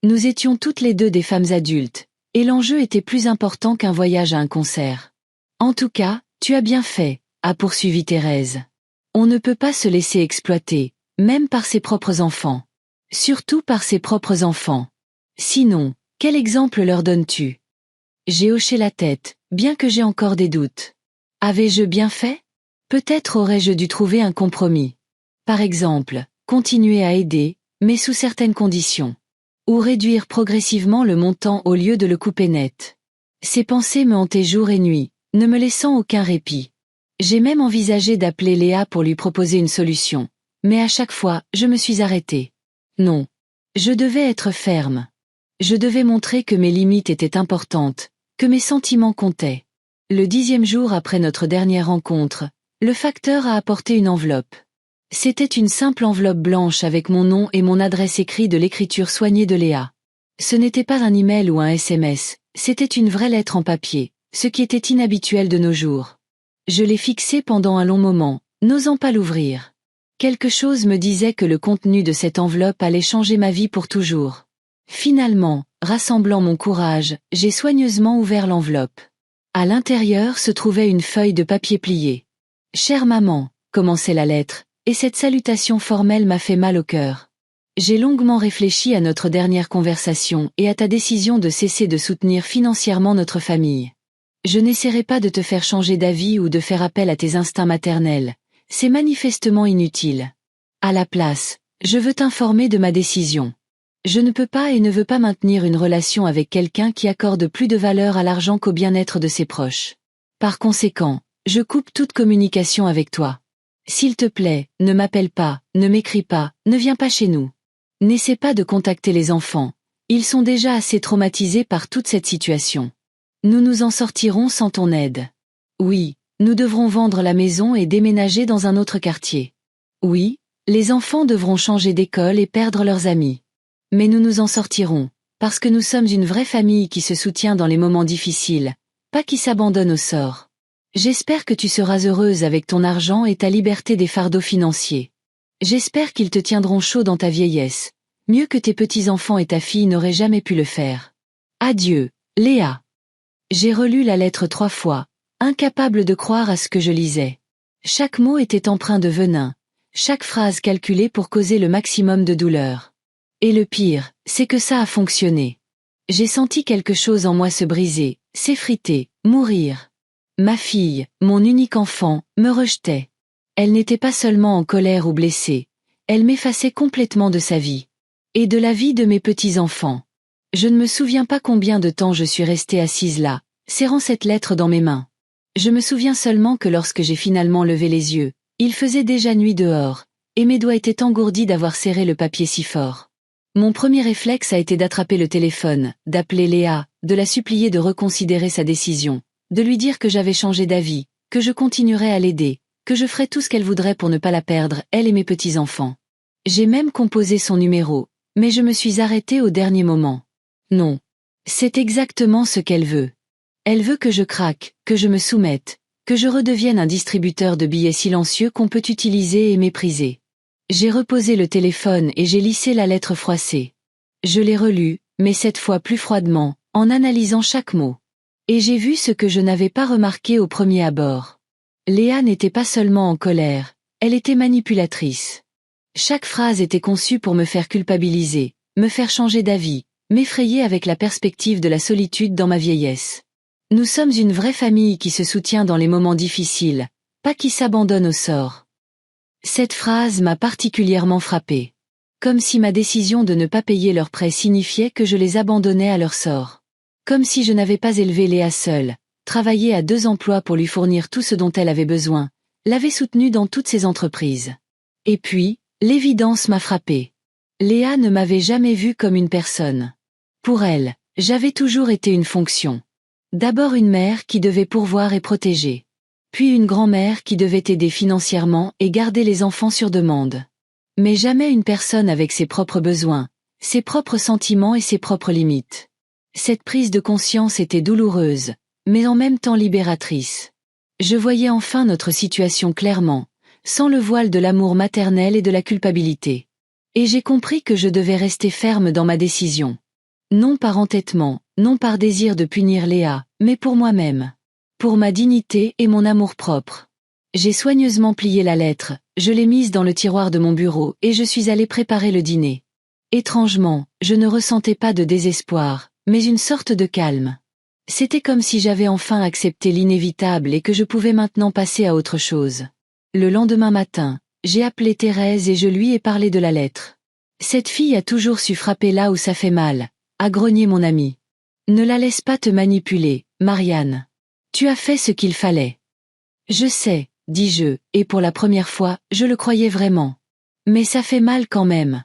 Nous étions toutes les deux des femmes adultes, et l'enjeu était plus important qu'un voyage à un concert. En tout cas, tu as bien fait, a poursuivi Thérèse. On ne peut pas se laisser exploiter, même par ses propres enfants. Surtout par ses propres enfants. Sinon, quel exemple leur donnes-tu? J'ai hoché la tête, bien que j'ai encore des doutes. Avais-je bien fait? Peut-être aurais-je dû trouver un compromis. Par exemple, continuer à aider, mais sous certaines conditions. Ou réduire progressivement le montant au lieu de le couper net. Ces pensées me hantaient jour et nuit, ne me laissant aucun répit. J'ai même envisagé d'appeler Léa pour lui proposer une solution, mais à chaque fois, je me suis arrêtée. Non. Je devais être ferme. Je devais montrer que mes limites étaient importantes, que mes sentiments comptaient. Le 10e jour après notre dernière rencontre, le facteur a apporté une enveloppe. C'était une simple enveloppe blanche avec mon nom et mon adresse écrit de l'écriture soignée de Léa. Ce n'était pas un email ou un SMS, c'était une vraie lettre en papier, ce qui était inhabituel de nos jours. Je l'ai fixée pendant un long moment, n'osant pas l'ouvrir. Quelque chose me disait que le contenu de cette enveloppe allait changer ma vie pour toujours. Finalement, rassemblant mon courage, j'ai soigneusement ouvert l'enveloppe. À l'intérieur se trouvait une feuille de papier pliée. « Chère maman », commençait la lettre, et cette salutation formelle m'a fait mal au cœur. J'ai longuement réfléchi à notre dernière conversation et à ta décision de cesser de soutenir financièrement notre famille. Je n'essaierai pas de te faire changer d'avis ou de faire appel à tes instincts maternels, c'est manifestement inutile. À la place, je veux t'informer de ma décision. Je ne peux pas et ne veux pas maintenir une relation avec quelqu'un qui accorde plus de valeur à l'argent qu'au bien-être de ses proches. Par conséquent, je coupe toute communication avec toi. S'il te plaît, ne m'appelle pas, ne m'écris pas, ne viens pas chez nous. N'essaie pas de contacter les enfants, ils sont déjà assez traumatisés par toute cette situation. Nous nous en sortirons sans ton aide. Oui, nous devrons vendre la maison et déménager dans un autre quartier. Oui, les enfants devront changer d'école et perdre leurs amis. Mais nous nous en sortirons, parce que nous sommes une vraie famille qui se soutient dans les moments difficiles, pas qui s'abandonne au sort. J'espère que tu seras heureuse avec ton argent et ta liberté des fardeaux financiers. J'espère qu'ils te tiendront chaud dans ta vieillesse, mieux que tes petits-enfants et ta fille n'auraient jamais pu le faire. Adieu, Léa. J'ai relu la lettre 3 fois, incapable de croire à ce que je lisais. Chaque mot était empreint de venin, chaque phrase calculée pour causer le maximum de douleur. Et le pire, c'est que ça a fonctionné. J'ai senti quelque chose en moi se briser, s'effriter, mourir. Ma fille, mon unique enfant, me rejetait. Elle n'était pas seulement en colère ou blessée, elle m'effaçait complètement de sa vie. Et de la vie de mes petits-enfants. Je ne me souviens pas combien de temps je suis restée assise là, serrant cette lettre dans mes mains. Je me souviens seulement que lorsque j'ai finalement levé les yeux, il faisait déjà nuit dehors, et mes doigts étaient engourdis d'avoir serré le papier si fort. Mon premier réflexe a été d'attraper le téléphone, d'appeler Léa, de la supplier de reconsidérer sa décision, de lui dire que j'avais changé d'avis, que je continuerais à l'aider, que je ferais tout ce qu'elle voudrait pour ne pas la perdre, elle et mes petits-enfants. J'ai même composé son numéro, mais je me suis arrêtée au dernier moment. Non. C'est exactement ce qu'elle veut. Elle veut que je craque, que je me soumette, que je redevienne un distributeur de billets silencieux qu'on peut utiliser et mépriser. J'ai reposé le téléphone et j'ai lissé la lettre froissée. Je l'ai relue, mais cette fois plus froidement, en analysant chaque mot. Et j'ai vu ce que je n'avais pas remarqué au premier abord. Léa n'était pas seulement en colère, elle était manipulatrice. Chaque phrase était conçue pour me faire culpabiliser, me faire changer d'avis, m'effrayer avec la perspective de la solitude dans ma vieillesse. Nous sommes une vraie famille qui se soutient dans les moments difficiles, pas qui s'abandonne au sort. Cette phrase m'a particulièrement frappée. Comme si ma décision de ne pas payer leur prêt signifiait que je les abandonnais à leur sort. Comme si je n'avais pas élevé Léa seule, travaillé à 2 emplois pour lui fournir tout ce dont elle avait besoin, l'avais soutenue dans toutes ses entreprises. Et puis, l'évidence m'a frappée. Léa ne m'avait jamais vue comme une personne. Pour elle, j'avais toujours été une fonction. D'abord une mère qui devait pourvoir et protéger. Puis une grand-mère qui devait aider financièrement et garder les enfants sur demande. Mais jamais une personne avec ses propres besoins, ses propres sentiments et ses propres limites. Cette prise de conscience était douloureuse, mais en même temps libératrice. Je voyais enfin notre situation clairement, sans le voile de l'amour maternel et de la culpabilité. Et j'ai compris que je devais rester ferme dans ma décision. Non par entêtement, non par désir de punir Léa, mais pour moi-même. Pour ma dignité et mon amour-propre. J'ai soigneusement plié la lettre, je l'ai mise dans le tiroir de mon bureau et je suis allée préparer le dîner. Étrangement, je ne ressentais pas de désespoir, mais une sorte de calme. C'était comme si j'avais enfin accepté l'inévitable et que je pouvais maintenant passer à autre chose. Le lendemain matin, j'ai appelé Thérèse et je lui ai parlé de la lettre. Cette fille a toujours su frapper là où ça fait mal, a grogné mon ami. Ne la laisse pas te manipuler, Marianne. Tu as fait ce qu'il fallait. Je sais, dis-je, et pour la première fois, je le croyais vraiment. Mais ça fait mal quand même.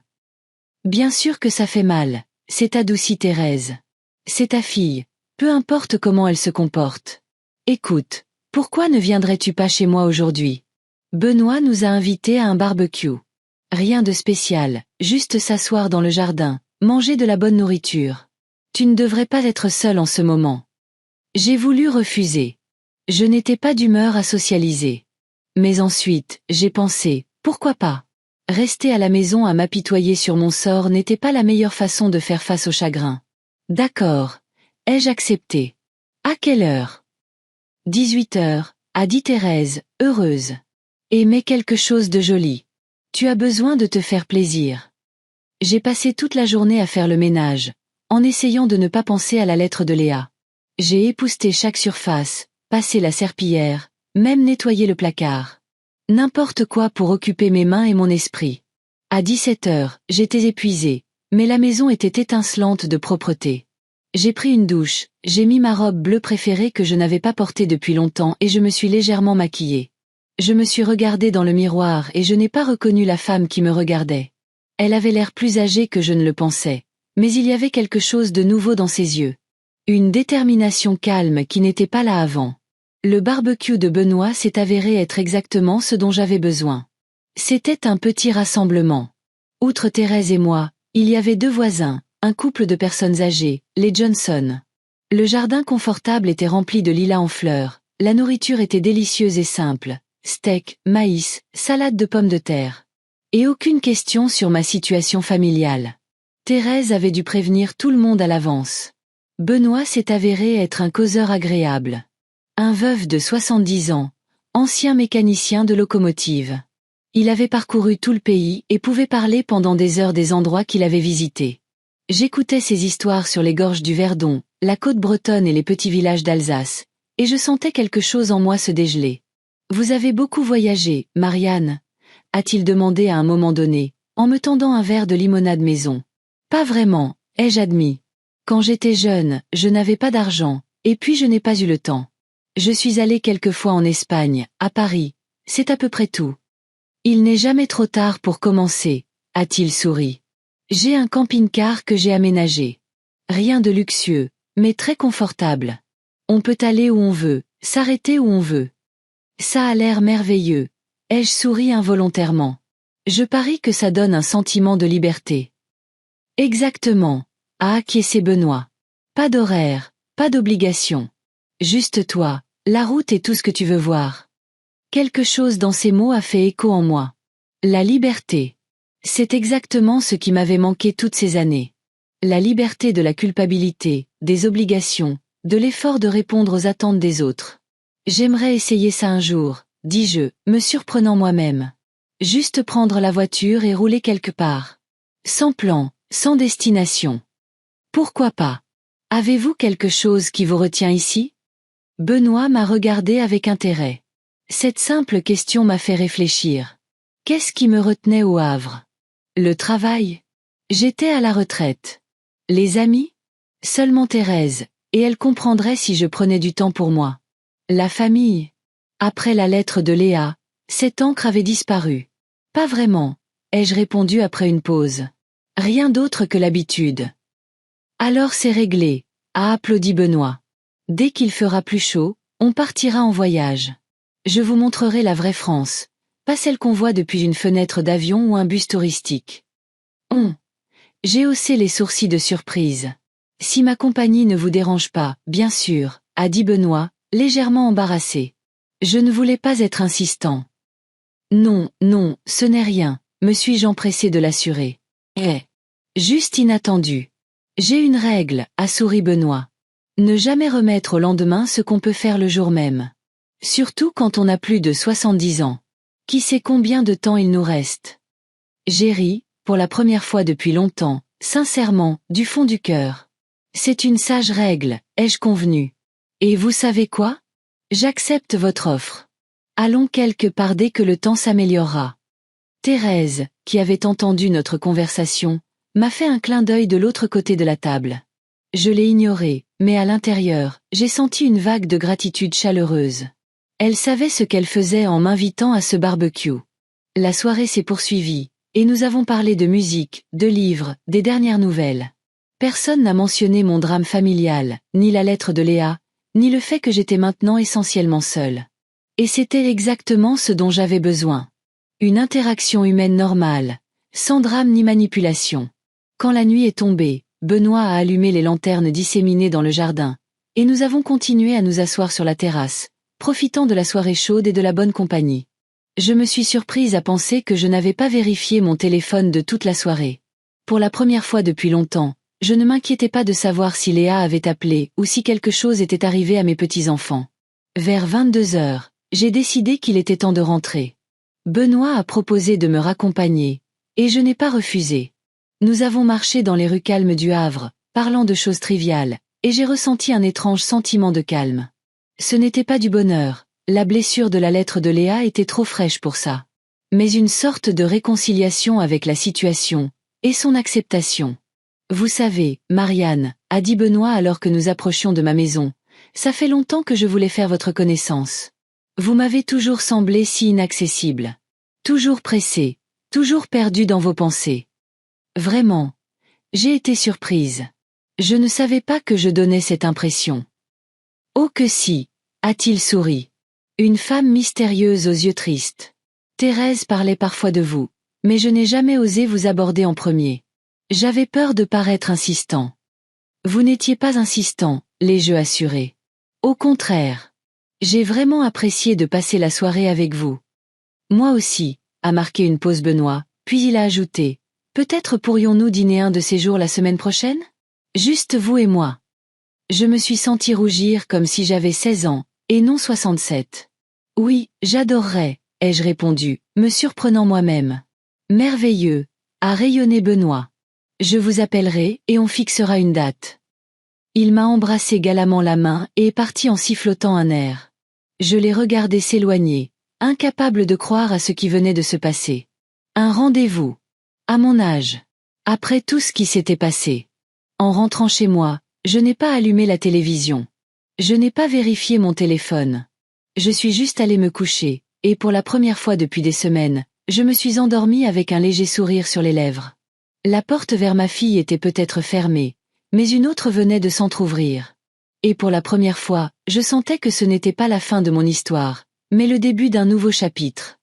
Bien sûr que ça fait mal, s'est adoucie Thérèse. C'est ta fille, peu importe comment elle se comporte. Écoute, pourquoi ne viendrais-tu pas chez moi aujourd'hui? Benoît nous a invités à un barbecue. Rien de spécial, juste s'asseoir dans le jardin, manger de la bonne nourriture. Tu ne devrais pas être seule en ce moment. J'ai voulu refuser. Je n'étais pas d'humeur à socialiser. Mais ensuite, j'ai pensé, pourquoi pas? Rester à la maison à m'apitoyer sur mon sort n'était pas la meilleure façon de faire face au chagrin. D'accord. Ai-je accepté? À quelle heure? 18h, a dit Thérèse, heureuse. Aimez quelque chose de joli. Tu as besoin de te faire plaisir. J'ai passé toute la journée à faire le ménage, en essayant de ne pas penser à la lettre de Léa. J'ai épousseté chaque surface, passé la serpillière, même nettoyé le placard. N'importe quoi pour occuper mes mains et mon esprit. À 17h, j'étais épuisée, mais la maison était étincelante de propreté. J'ai pris une douche, j'ai mis ma robe bleue préférée que je n'avais pas portée depuis longtemps et je me suis légèrement maquillée. Je me suis regardée dans le miroir et je n'ai pas reconnu la femme qui me regardait. Elle avait l'air plus âgée que je ne le pensais, mais il y avait quelque chose de nouveau dans ses yeux. Une détermination calme qui n'était pas là avant. Le barbecue de Benoît s'est avéré être exactement ce dont j'avais besoin. C'était un petit rassemblement. Outre Thérèse et moi, il y avait 2 voisins, un couple de personnes âgées, les Johnson. Le jardin confortable était rempli de lilas en fleurs, la nourriture était délicieuse et simple, steak, maïs, salade de pommes de terre. Et aucune question sur ma situation familiale. Thérèse avait dû prévenir tout le monde à l'avance. Benoît s'est avéré être un causeur agréable. Un veuf de 70 ans, ancien mécanicien de locomotive. Il avait parcouru tout le pays et pouvait parler pendant des heures des endroits qu'il avait visités. J'écoutais ses histoires sur les gorges du Verdon, la côte bretonne et les petits villages d'Alsace, et je sentais quelque chose en moi se dégeler. « Vous avez beaucoup voyagé, Marianne ?» a-t-il demandé à un moment donné, en me tendant un verre de limonade maison. « Pas vraiment, ai-je admis. Quand j'étais jeune, je n'avais pas d'argent, et puis je n'ai pas eu le temps. Je suis allé quelquefois en Espagne, à Paris, c'est à peu près tout. » « Il n'est jamais trop tard pour commencer, » a-t-il souri. « J'ai un camping-car que j'ai aménagé. Rien de luxueux, mais très confortable. On peut aller où on veut, s'arrêter où on veut. Ça a l'air merveilleux, » ai-je souri involontairement. Je parie que ça donne un sentiment de liberté. Exactement, a acquiescé Benoît. Pas d'horaire, pas d'obligation. Juste toi, la route et tout ce que tu veux voir. Quelque chose dans ces mots a fait écho en moi. La liberté. C'est exactement ce qui m'avait manqué toutes ces années. La liberté de la culpabilité, des obligations, de l'effort de répondre aux attentes des autres. J'aimerais essayer ça un jour, dis-je, me surprenant moi-même. Juste prendre la voiture et rouler quelque part. Sans plan, sans destination. Pourquoi pas? Avez-vous quelque chose qui vous retient ici? Benoît m'a regardé avec intérêt. Cette simple question m'a fait réfléchir. Qu'est-ce qui me retenait au Havre? Le travail? J'étais à la retraite. Les amis? Seulement Thérèse, et elle comprendrait si je prenais du temps pour moi. La famille? Après la lettre de Léa, cette encre avait disparu. Pas vraiment, ai-je répondu après une pause. Rien d'autre que l'habitude. Alors c'est réglé, a applaudi Benoît. Dès qu'il fera plus chaud, on partira en voyage. Je vous montrerai la vraie France, pas celle qu'on voit depuis une fenêtre d'avion ou un bus touristique. J'ai haussé les sourcils de surprise. Si ma compagnie ne vous dérange pas, bien sûr, a dit Benoît, légèrement embarrassé. Je ne voulais pas être insistant. Non, non, ce n'est rien, me suis-je empressé de l'assurer. Juste inattendu. J'ai une règle, a souri Benoît. Ne jamais remettre au lendemain ce qu'on peut faire le jour même. Surtout quand on a plus de 70 ans. Qui sait combien de temps il nous reste? J'ai ri, pour la première fois depuis longtemps, sincèrement, du fond du cœur. C'est une sage règle, ai-je convenu. Et vous savez quoi? J'accepte votre offre. Allons quelque part dès que le temps s'améliorera. Thérèse, qui avait entendu notre conversation, m'a fait un clin d'œil de l'autre côté de la table. Je l'ai ignoré, mais à l'intérieur, j'ai senti une vague de gratitude chaleureuse. Elle savait ce qu'elle faisait en m'invitant à ce barbecue. La soirée s'est poursuivie, et nous avons parlé de musique, de livres, des dernières nouvelles. Personne n'a mentionné mon drame familial, ni la lettre de Léa, ni le fait que j'étais maintenant essentiellement seule. Et c'était exactement ce dont j'avais besoin. Une interaction humaine normale, sans drame ni manipulation. Quand la nuit est tombée, Benoît a allumé les lanternes disséminées dans le jardin, et nous avons continué à nous asseoir sur la terrasse, profitant de la soirée chaude et de la bonne compagnie. Je me suis surprise à penser que je n'avais pas vérifié mon téléphone de toute la soirée. Pour la première fois depuis longtemps, je ne m'inquiétais pas de savoir si Léa avait appelé ou si quelque chose était arrivé à mes petits-enfants. Vers 22 heures, j'ai décidé qu'il était temps de rentrer. Benoît a proposé de me raccompagner, et je n'ai pas refusé. Nous avons marché dans les rues calmes du Havre, parlant de choses triviales, et j'ai ressenti un étrange sentiment de calme. Ce n'était pas du bonheur, la blessure de la lettre de Léa était trop fraîche pour ça. Mais une sorte de réconciliation avec la situation, et son acceptation. Vous savez, Marianne, a dit Benoît alors que nous approchions de ma maison, ça fait longtemps que je voulais faire votre connaissance. Vous m'avez toujours semblé si inaccessible. Toujours pressée, toujours perdue dans vos pensées. Vraiment. J'ai été surprise. Je ne savais pas que je donnais cette impression. Oh que si, a-t-il souri. Une femme mystérieuse aux yeux tristes. Thérèse parlait parfois de vous, mais je n'ai jamais osé vous aborder en premier. J'avais peur de paraître insistant. Vous n'étiez pas insistant, l'ai-je assuré. Au contraire. J'ai vraiment apprécié de passer la soirée avec vous. Moi aussi, a marqué une pause Benoît, puis il a ajouté, peut-être pourrions-nous dîner un de ces jours la semaine prochaine? Juste vous et moi. Je me suis senti rougir comme si j'avais 16 ans, et non 67. Oui, j'adorerais, ai-je répondu, me surprenant moi-même. Merveilleux, a rayonné Benoît. Je vous appellerai et on fixera une date. Il m'a embrassé galamment la main et est parti en sifflotant un air. Je l'ai regardé s'éloigner, incapable de croire à ce qui venait de se passer. Un rendez-vous. À mon âge. Après tout ce qui s'était passé. En rentrant chez moi, je n'ai pas allumé la télévision. Je n'ai pas vérifié mon téléphone. Je suis juste allée me coucher, et pour la première fois depuis des semaines, je me suis endormie avec un léger sourire sur les lèvres. La porte vers ma fille était peut-être fermée, mais une autre venait de s'entr'ouvrir. Et pour la première fois, je sentais que ce n'était pas la fin de mon histoire, mais le début d'un nouveau chapitre.